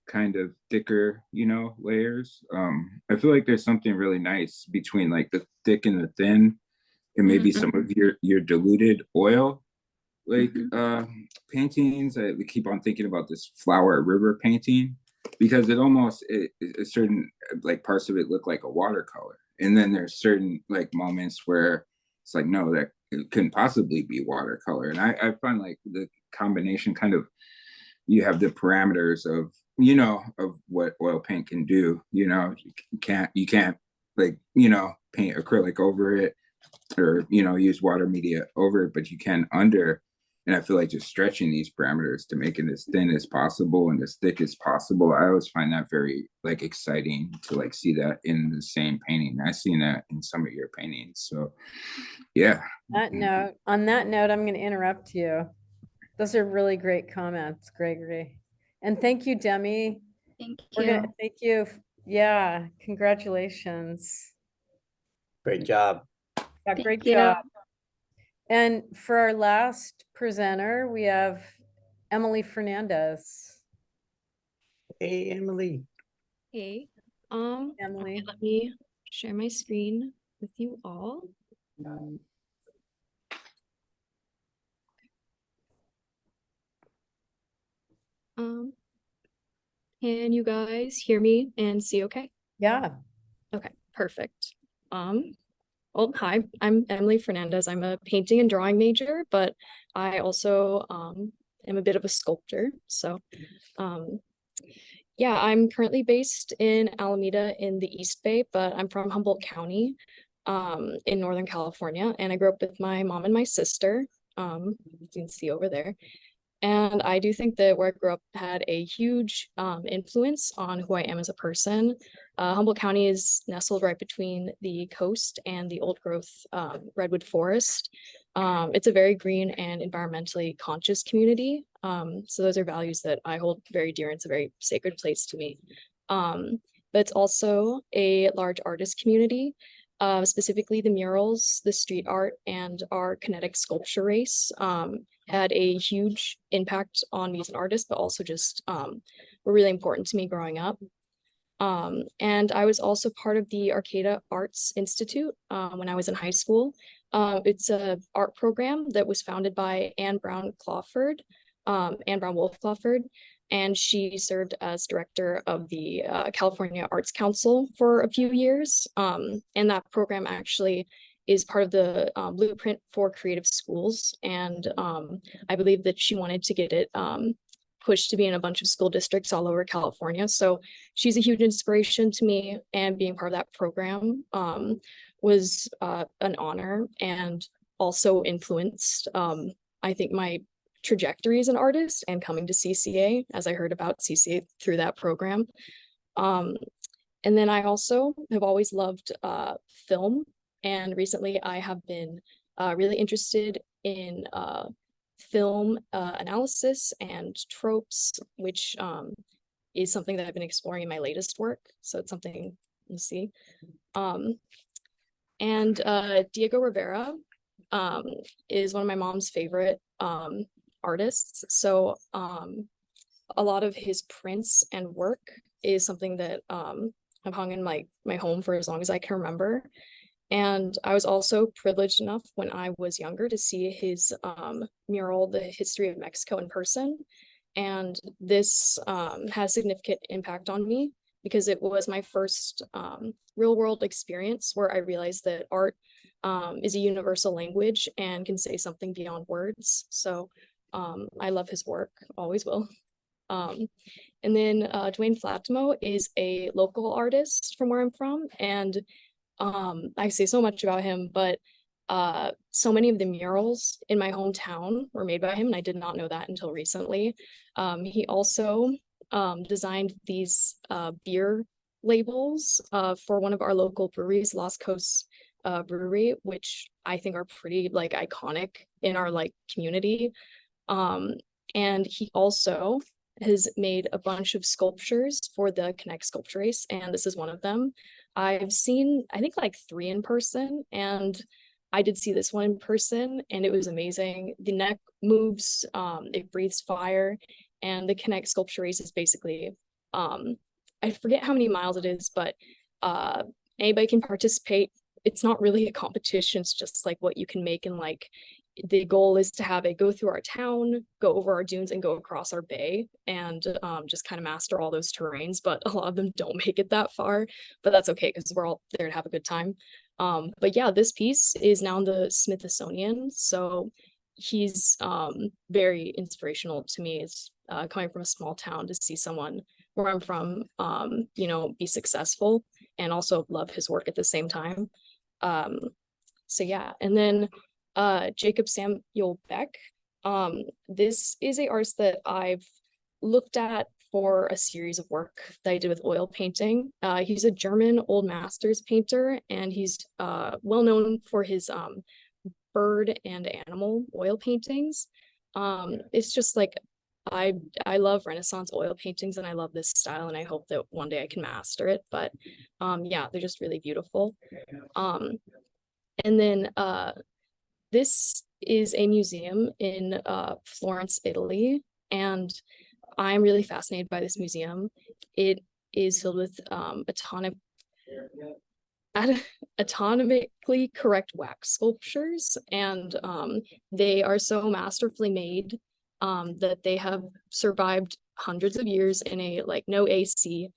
kind of thicker, layers. I feel like there's something really nice between like the thick and the thin, and maybe Mhm. some of your diluted oil like Mhm. paintings. We keep on thinking about this flower river painting, because it almost a certain like parts of it look like a watercolor, and then there's certain like moments where it's like, no, that it couldn't possibly be watercolor. And I find like the combination kind of, you have the parameters of of what oil paint can do. You can't like paint acrylic over it, or use water media over it, but you can under. And I feel like just stretching these parameters to make it as thin as possible and as thick as possible, I always find that very like exciting to like see that in the same painting. I've seen that in some of your paintings. So yeah. On that note, I'm going to interrupt you. Those are really great comments, Gregory. And thank you, Demi. Thank We're going to you. thank you. Yeah, congratulations. Great job. Yeah, Thank great you. job. And for our last presenter, we have Emily Fernandez. Hey, Emily. Hey, Emily. okay, let me share my screen with you all. Um, can you guys hear me and see okay? Yeah. Okay, perfect. Well, hi, I'm Emily Fernandez. I'm a painting and drawing major, but I also am a bit of a sculptor. So yeah, I'm currently based in Alameda in the East Bay, but I'm from Humboldt County in Northern California. And I grew up with my mom and my sister. You can see over there. And I do think that where I grew up had a huge influence on who I am as a person. Humboldt County is nestled right between the coast and the old growth redwood forest. It's a very green and environmentally conscious community. So those are values that I hold very dear, and it's a very sacred place to me. But it's also a large artist community. Specifically the murals, the street art, and our kinetic sculpture race had a huge impact on me as an artist, but also just were really important to me growing up. And I was also part of the Arcata Arts Institute when I was in high school. It's a art program that was founded by Anne Brown Wolf Clawford. and she served as director of the California Arts Council for a few years. And that program actually is part of the blueprint for creative schools. And I believe that she wanted to get it pushed to be in a bunch of school districts all over California. So she's a huge inspiration to me, and being part of that program was an honor, and also influenced, I think, my trajectory as an artist and coming to CCA, as I heard about CCA through that program. And then I also have always loved film, and recently I have been really interested in film analysis and tropes, which is something that I've been exploring in my latest work. So it's something you see. And Diego Rivera is one of my mom's favorite artists. So a lot of his prints and work is something that I've hung in my home for as long as I can remember. And I was also privileged enough when I was younger to see his mural, The History of Mexico, in person. And this has significant impact on me because it was my first real world experience where I realized that art is a universal language and can say something beyond words. So I love his work, always will. And then Dwayne Flatimo is a local artist from where I'm from. And I say so much about him, but so many of the murals in my hometown were made by him, and I did not know that until recently. He also designed these beer labels for one of our local breweries, Lost Coast Brewery, which I think are pretty like iconic in our like community. And he also has made a bunch of sculptures for the Connect sculpture race, and this is one of them. I've seen, I think, like 3 in person, and I did see this one in person, and it was amazing. The neck moves, it breathes fire, and the Connect sculpture race is basically, I forget how many miles it is, but anybody can participate. It's not really a competition, it's just like what you can make, and like the goal is to have it go through our town, go over our dunes, and go across our bay, and just kind of master all those terrains. But a lot of them don't make it that far, but that's okay because we're all there to have a good time. But yeah, this piece is now in the Smithsonian, so he's very inspirational to me. It's coming from a small town to see someone where I'm from, you know, be successful and also love his work at the same time. So yeah, and then Jacob Samuel Beck. This is a artist that I've looked at for a series of work that I did with oil painting. He's a German old masters painter, and he's well known for his bird and animal oil paintings. It's just like I love Renaissance oil paintings, and I love this style, and I hope that one day I can master it. But yeah, they're just really beautiful. And then this is a museum in Florence, Italy, and I'm really fascinated by this museum. It is filled with anatomically correct wax sculptures, and they are so masterfully made that they have survived hundreds of years in a like no AC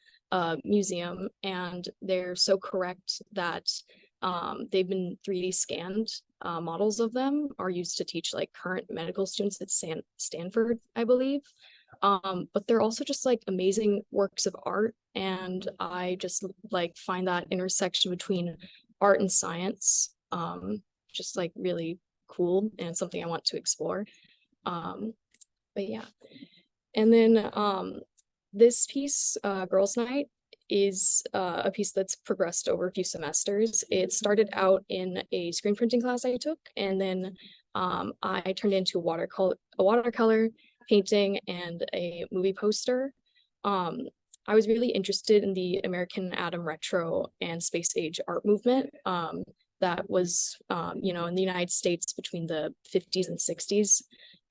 museum, and they're so correct that they've been 3D scanned. Models of them are used to teach like current medical students at Stanford, I believe. But they're also just like amazing works of art, and I just like find that intersection between art and science just like really cool and something I want to explore. But yeah, and then this piece, Girls Night, is a piece that's progressed over a few semesters. It started out in a screen printing class I took, and then I turned into a watercolor painting and a movie poster. I was really interested in the American Atom Retro and Space Age art movement that was, you know, in the United States between the 50s and 60s.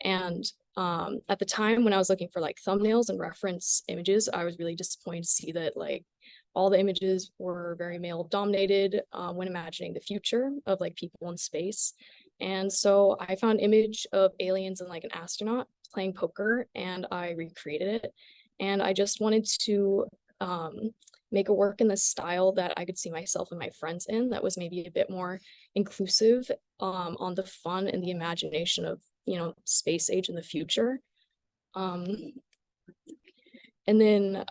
And at the time when I was looking for like thumbnails and reference images, I was really disappointed to see that like all the images were very male dominated when imagining the future of like people in space. And so I found an image of aliens and like an astronaut playing poker and I recreated it. And I just wanted to make a work in the style that I could see myself and my friends in, that was maybe a bit more inclusive on the fun and the imagination of, you know, space age in the future. And then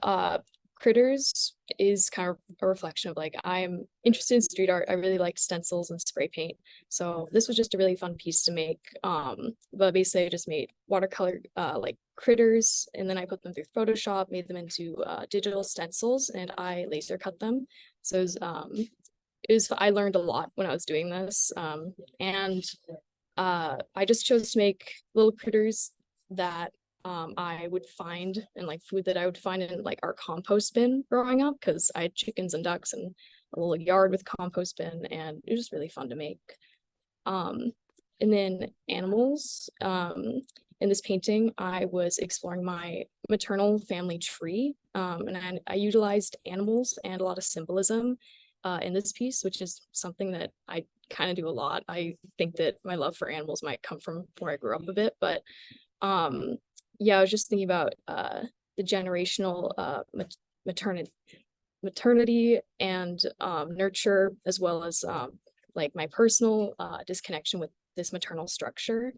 Critters is kind of a reflection of like, I'm interested in street art. I really like stencils and spray paint. So this was just a really fun piece to make. But basically I just made watercolor like critters, and then I put them through Photoshop, made them into digital stencils, and I laser cut them. So I learned a lot when I was doing this. And I just chose to make little critters that I would find, and like food that I would find in like our compost bin growing up, because I had chickens and ducks and a little yard with compost bin, and it was just really fun to make. And then animals. In this painting, I was exploring my maternal family tree, and I utilized animals and a lot of symbolism in this piece, which is something that I kind of do a lot. I think that my love for animals might come from where I grew up a bit, but yeah, I was just thinking about the generational maternity and nurture, as well as like my personal disconnection with this maternal structure.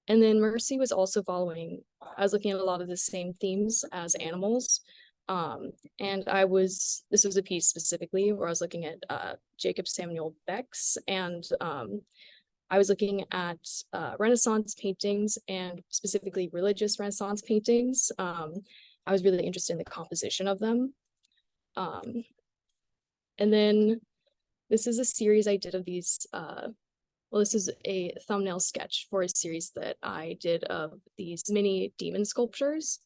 And then Mercy was also following, I was looking at a lot of the same themes as animals. And this was a piece specifically where I was looking at Jacob Samuel Beck's, and I was looking at Renaissance paintings, and specifically religious Renaissance paintings. I was really interested in the composition of them. And then this is a series I did of these, well, this is a thumbnail sketch for a series that I did of these mini demon sculptures.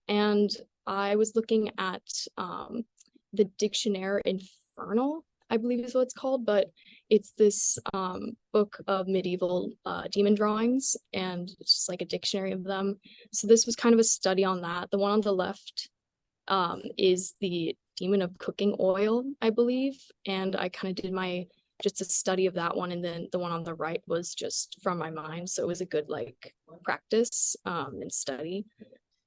And I was looking at the Dictionnaire Infernal, I believe is what it's called, but it's this book of medieval demon drawings, and it's just like a dictionary of them. So this was kind of a study on that. The one on the left is the Demon of Cooking Oil, I believe, and I kind of did just a study of that one, and then the one on the right was just from my mind, so it was a good like practice and study.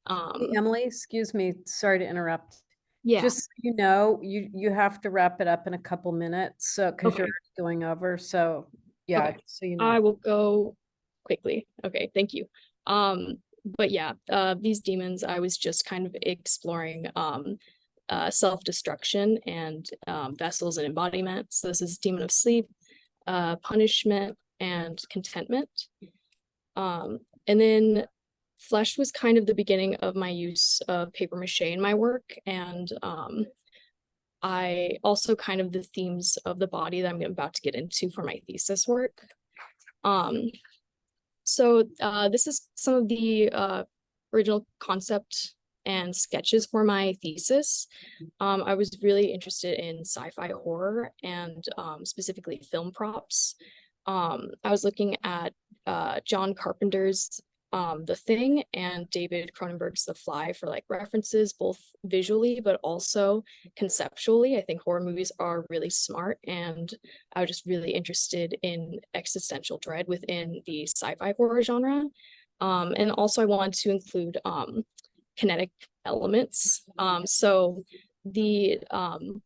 Hey, Emily, excuse me, sorry to interrupt. Yeah. Just so you know, you have to wrap it up in a couple minutes, so because Okay. you're already going over. So yeah, Okay. so you know. I will go quickly. Okay, thank you. But yeah, these demons, I was just kind of exploring self-destruction and vessels and embodiment. So this is Demon of Sleep, Punishment, and Contentment. And then Flesh was kind of the beginning of my use of paper mache in my work, and I also kind of the themes of the body that I'm about to get into for my thesis work. So this is some of the original concept and sketches for my thesis. I was really interested in sci-fi horror and specifically film props. I was looking at John Carpenter's The Thing and David Cronenberg's The Fly for like references, both visually but also conceptually. I think horror movies are really smart, and I was just really interested in existential dread within the sci-fi horror genre. And also I wanted to include kinetic elements. So the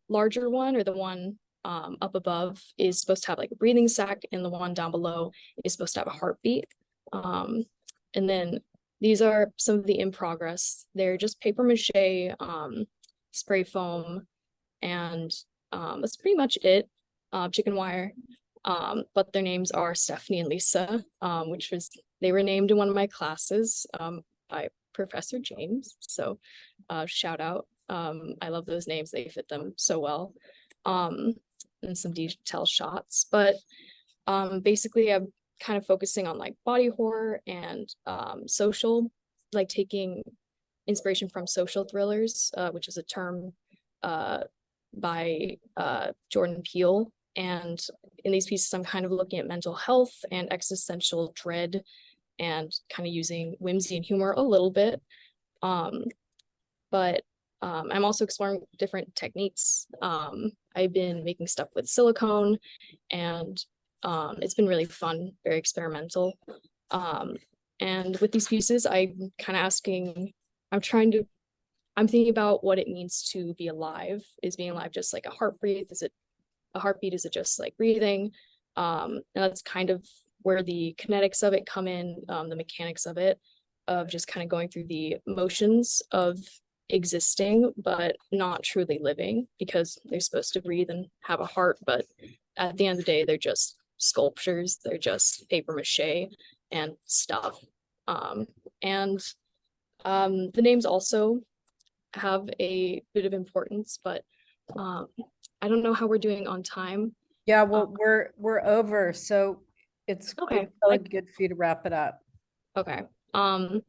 larger one, or the one up above, is supposed to have like a breathing sac, and the one down below is supposed to have a heartbeat. And then these are some of the in progress. They're just paper mache, spray foam, and that's pretty much it. Chicken wire. But their names are Stephanie and Lisa, they were named in one of my classes by Professor James. So shout out. I love those names. They fit them so well. And some detail shots. But basically I'm kind of focusing on like body horror and social, like taking inspiration from social thrillers, which is a term by Jordan Peele. And in these pieces, I'm kind of looking at mental health and existential dread, and kind of using whimsy and humor a little bit. But I'm also exploring different techniques. I've been making stuff with silicone, and it's been really fun, very experimental. And with these pieces, I'm kind of asking, I'm thinking about what it means to be alive. Is being alive just like a heartbeat? Is it a heartbeat? Is it just like breathing? And that's kind of where the kinetics of it come in, the mechanics of it, of just kind of going through the motions of existing, but not truly living, because they're supposed to breathe and have a heart. But at the end of the day, they're just sculptures. They're just paper mache and stuff. And the names also have a bit of importance, but I don't know how we're doing on time. Yeah, well, we're over, so it's Okay, probably good for you to wrap it up. Okay. And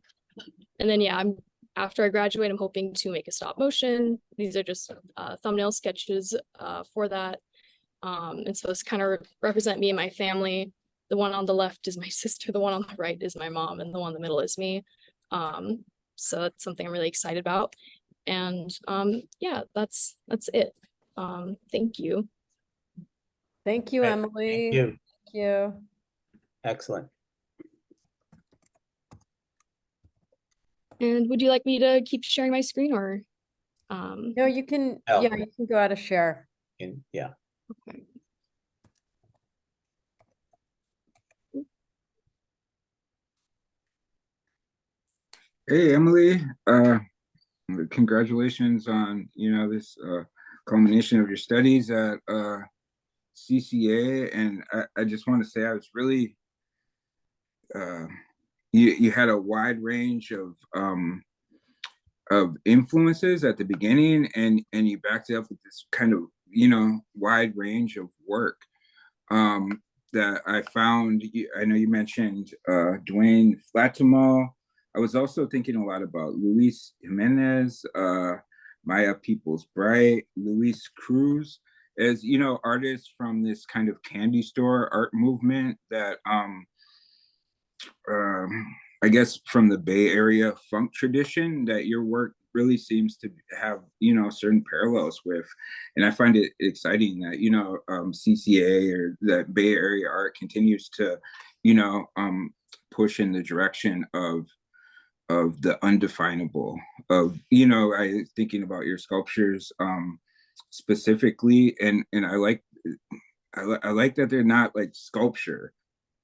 then yeah, after I graduate, I'm hoping to make a stop motion. These are just thumbnail sketches for that. And so this kind of represent me and my family. The one on the left is my sister, the one on the right is my mom, and the one in the middle is me. So that's something I'm really excited about. And yeah, that's it. Thank you. Thank you, Right, Emily. Thank you. Thank you. Excellent. And would you like me to keep sharing my screen, or No, you can, Oh. yeah, you can go out of share. And yeah, okay. Hey, Emily. Congratulations on, this culmination of your studies at CCA. And I just want to say I was really you had a wide range of influences at the beginning, and you backed it up with this kind of wide range of work that I found. I know you mentioned Dwayne Flatimal. I was also thinking a lot about Luis Jimenez, Maya Peoples Bright, Luis Cruz, as artists from this kind of candy store art movement that I guess from the Bay Area funk tradition that your work really seems to have, certain parallels with. And I find it exciting that, CCA or that Bay Area art continues to, push in the direction of the undefinable, of, I thinking about your sculptures specifically, and I like that they're not like sculpture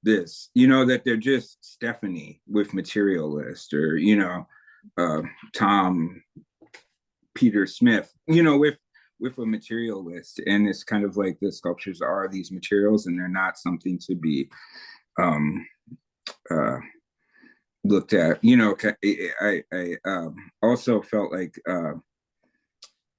this, that they're just Stephanie with Materialist, or Tom Peter Smith, with a materialist. And it's kind of like the sculptures are these materials, and they're not something to be looked at. I also felt like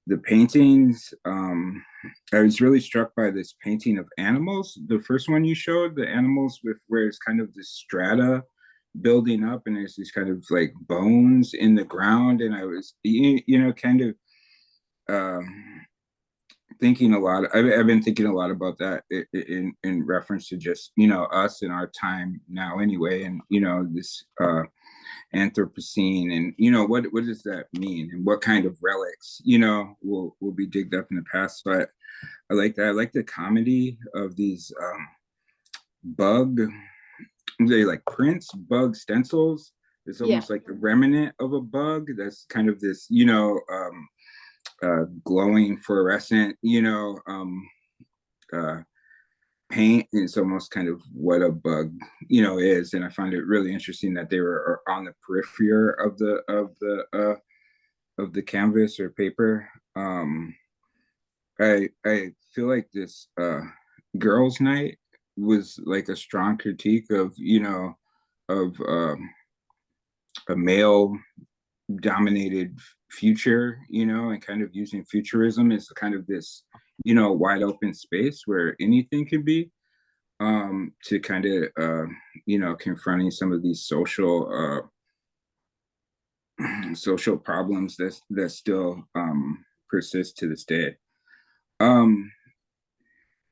the paintings, I was really struck by this painting of animals. The first one you showed, the animals with where it's kind of this strata building up, and there's these kind of like bones in the ground. And I was, kind of thinking a lot. I've been thinking a lot about that in reference to just, us in our time now anyway. And, this Anthropocene, and what does that mean, and what kind of relics will be digged up in the past. So I like that. I like the comedy of these bug, they like prints, bug stencils. It's almost like the remnant of a bug that's kind of this glowing fluorescent paint. It's almost kind of what a bug is. And I find it really interesting that they were on the periphery of the canvas or paper. I feel like this girls' night was like a strong critique of of a male dominated future, and kind of using futurism as kind of this wide open space where anything can be, to kind of confronting some of these social problems that still persist to this day.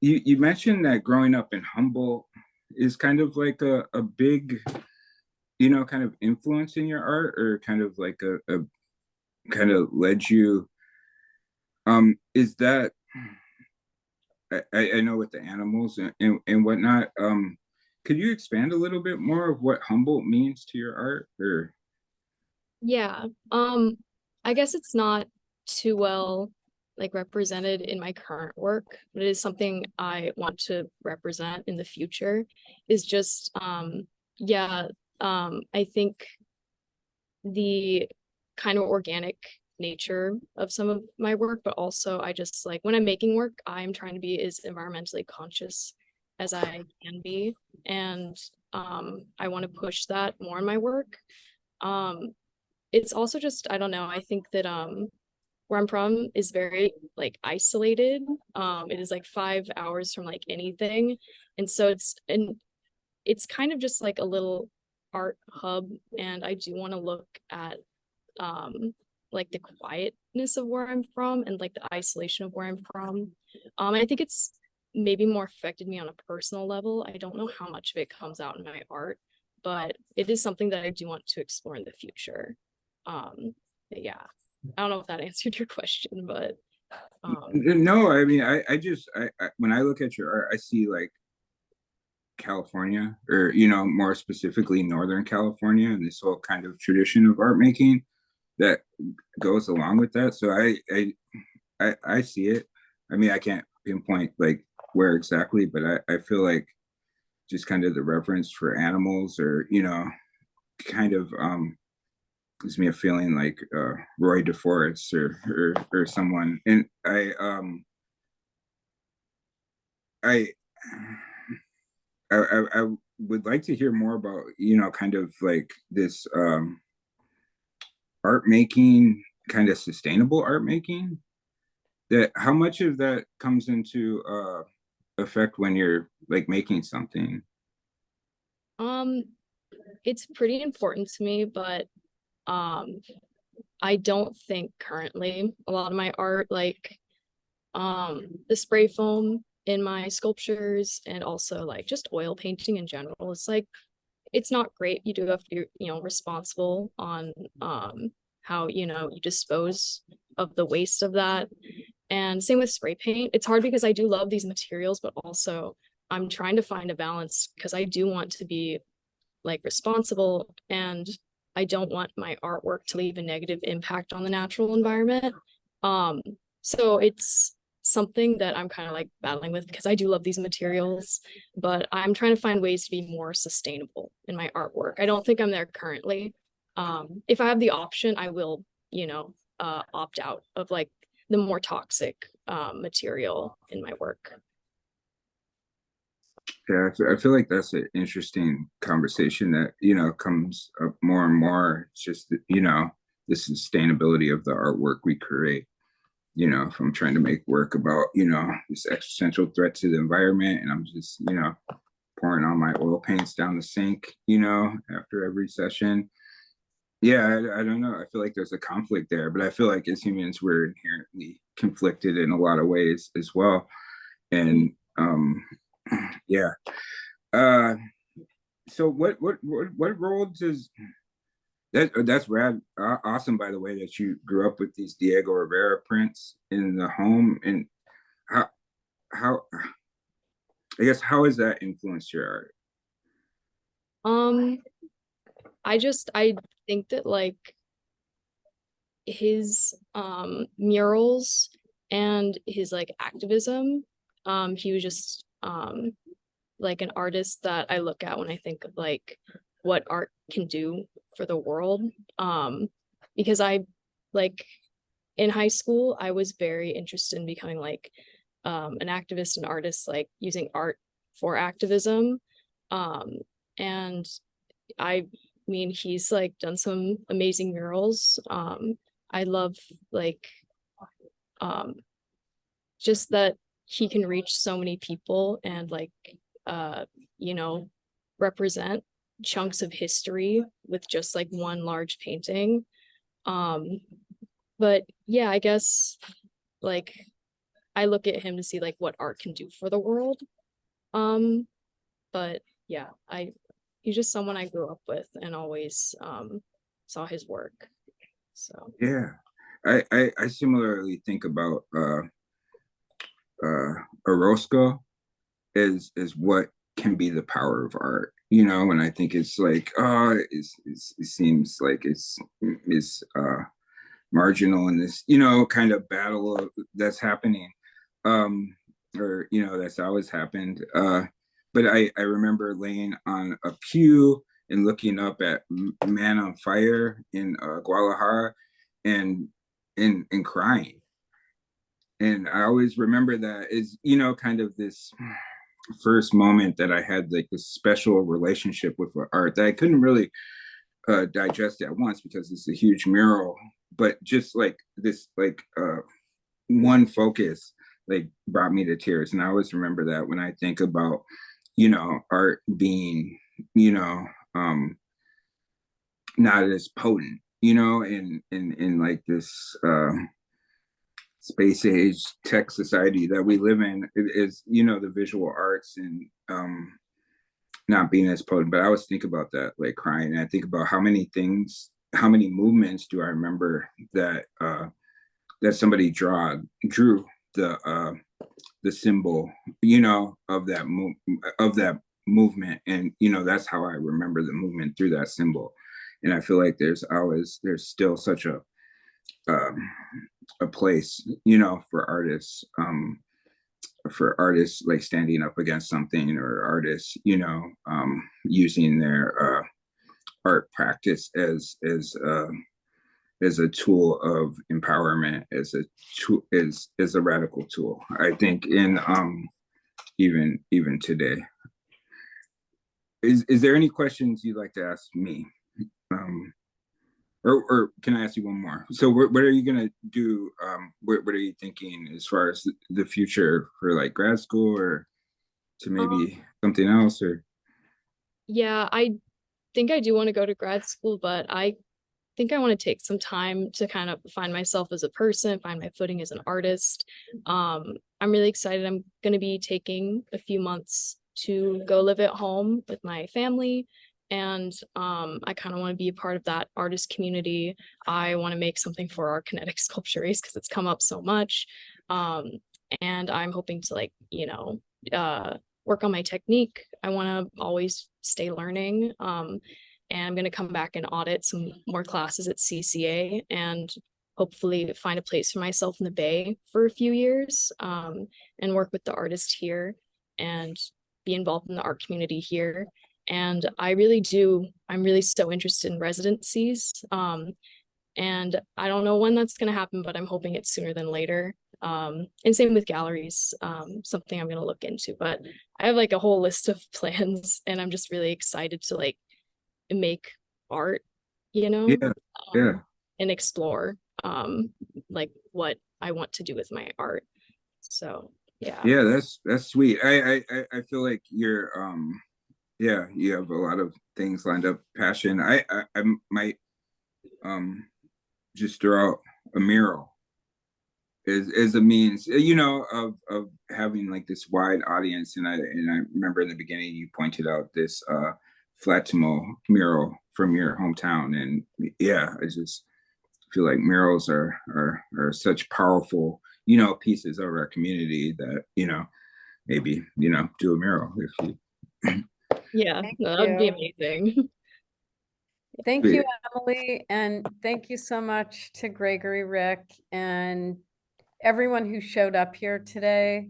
You mentioned that growing up in Humboldt is kind of like a big kind of influence in your art, or kind of like a kind of led you, is that, I know with the animals and whatnot, could you expand a little bit more of what Humboldt means to your art? Or Yeah. I guess it's not too well like represented in my current work, but it is something I want to represent in the future. Is just yeah, I think the kind of organic nature of some of my work, but also I just like when I'm making work, I'm trying to be as environmentally conscious as I can be. And I want to push that more in my work. Um, it's also just, I don't know, I think that where I'm from is very like isolated. It is like 5 hours from like anything. And so it's kind of just like a little art hub. And I do want to look at like the quietness of where I'm from and like the isolation of where I'm from. I think it's maybe more affected me on a personal level. I don't know how much of it comes out in my art, but it is something that I do want to explore in the future. But yeah, I don't know if that answered your question, but no, I mean, I just when I look at your art, I see like California, or more specifically Northern California, and this whole kind of tradition of art making that goes along with that. So I see it. I mean, I can't pinpoint like where exactly, but I feel like just kind of the reverence for animals, or kind of gives me a feeling like Roy DeForest, or someone. And I I would like to hear more about kind of like this art making, kind of sustainable art making. That how much of that comes into effect when you're like making something? um it's pretty important to me, but I don't think currently a lot of my art, like the spray foam in my sculptures and also like just oil painting in general, it's like it's not great. You do have to be, responsible on how, you dispose of the waste of that. And same with spray paint. It's hard because I do love these materials, but also I'm trying to find a balance because I do want to be like responsible, and I don't want my artwork to leave a negative impact on the natural environment. Um, so it's something that I'm kind of like battling with because I do love these materials, but I'm trying to find ways to be more sustainable in my artwork. I don't think I'm there currently. If I have the option, I will, opt out of like the more toxic material in my work. Yeah, I feel like that's an interesting conversation that comes up more and more. It's just the sustainability of the artwork we create. If I'm trying to make work about this existential threat to the environment, and I'm just pouring all my oil paints down the sink, after every session. Yeah, I don't know. I feel like there's a conflict there, but I feel like as humans, we're inherently conflicted in a lot of ways as well. And yeah. Uh, so what role does that's rad, awesome, by the way, that you grew up with these Diego Rivera prints in the home, and how I guess how has that influenced your art? Um, I think that like his murals and his like activism, he was just like an artist that I look at when I think of like what art can do for the world. Because I like in high school, I was very interested in becoming like an activist and artist, like using art for activism. And I mean, he's like done some amazing murals. I love like um just that he can reach so many people and like uh you know represent chunks of history with just like one large painting. um but yeah, I guess like I look at him to see like what art can do for the world. um but yeah, I he's just someone I grew up with and always saw his work, so Yeah, I similarly think about Orozco is what can be the power of art, you know. And I think it's like, it seems like it's marginal in this, you know, kind of battle that's happening, or you know, that's always happened. But I remember laying on a pew and looking up at Man on Fire in Guadalajara, and and crying. And I always remember that is, you know, kind of this first moment that I had like this special relationship with art that I couldn't really digest at once because it's a huge mural, but just like this, like one focus like brought me to tears. And I always remember that when I think about, you know, art being, you know, not as potent, you know, in like this space age tech society that we live in, is, you know, the visual arts and not being as potent. But I always think about that, like crying, and I think about how many things, how many movements do I remember that that somebody drew the symbol, you know, of that movement, and you know, that's how I remember the movement through that symbol. And I feel like there's still such a place, you know, for artists like standing up against something, or artists, you know, using their art practice as a tool of empowerment, as a tool, is a radical tool, I think, in even today. Is there any questions you'd like to ask me? Or can I ask you one more? So what are you gonna do? What are you thinking as far as the future for like grad school, or to maybe something else? Or Yeah, I think I do want to go to grad school, but I think I want to take some time to kind of find myself as a person, find my footing as an artist. I'm really excited. I'm going to be taking a few months to go live at home with my family. And I kind of want to be a part of that artist community. I want to make something for our kinetic sculpture race because it's come up so much. And I'm hoping to, like, you know, work on my technique. I want to always stay learning. And I'm going to come back and audit some more classes at CCA and hopefully find a place for myself in the Bay for a few years, and work with the artist here and be involved in the art community here. And I'm really so interested in residencies. And I don't know when that's going to happen, but I'm hoping it's sooner than later. And same with galleries, something I'm going to look into. But I have like a whole list of plans, and I'm just really excited to like make art, you know, and explore like what I want to do with my art. So yeah, that's sweet. I feel like you're you have a lot of things lined up, passion. I might just throw out a mural is a means, you know, of having like this wide audience. And I remember in the beginning you pointed out this Flatimo mural from your hometown, and yeah, I just feel like murals are such powerful, you know, pieces of our community that, you know, maybe, you know, do a mural if you yeah, no, that would be amazing. Thank you, Emily, and thank you so much to Gregory, Rick, and everyone who showed up here today.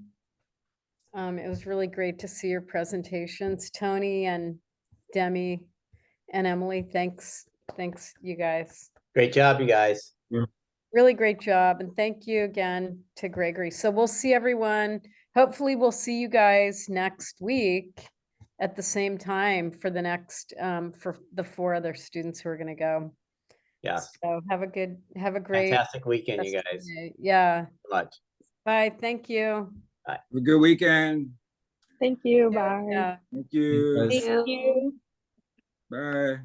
It was really great to see your presentations, Tony and Demi and Emily. Thanks, you guys. Great job, you guys. Really great job, and thank you again to Gregory. So we'll see everyone. Hopefully, we'll see you guys next week at the same time for the next for the 4 other students who are going to go. Yeah. So have a great Fantastic weekend, you rest of the guys. day. Yeah. So much. Bye. Thank you. have a good weekend. Thank you. Yeah, Bye. yeah. Thank you. Thank you. Bye.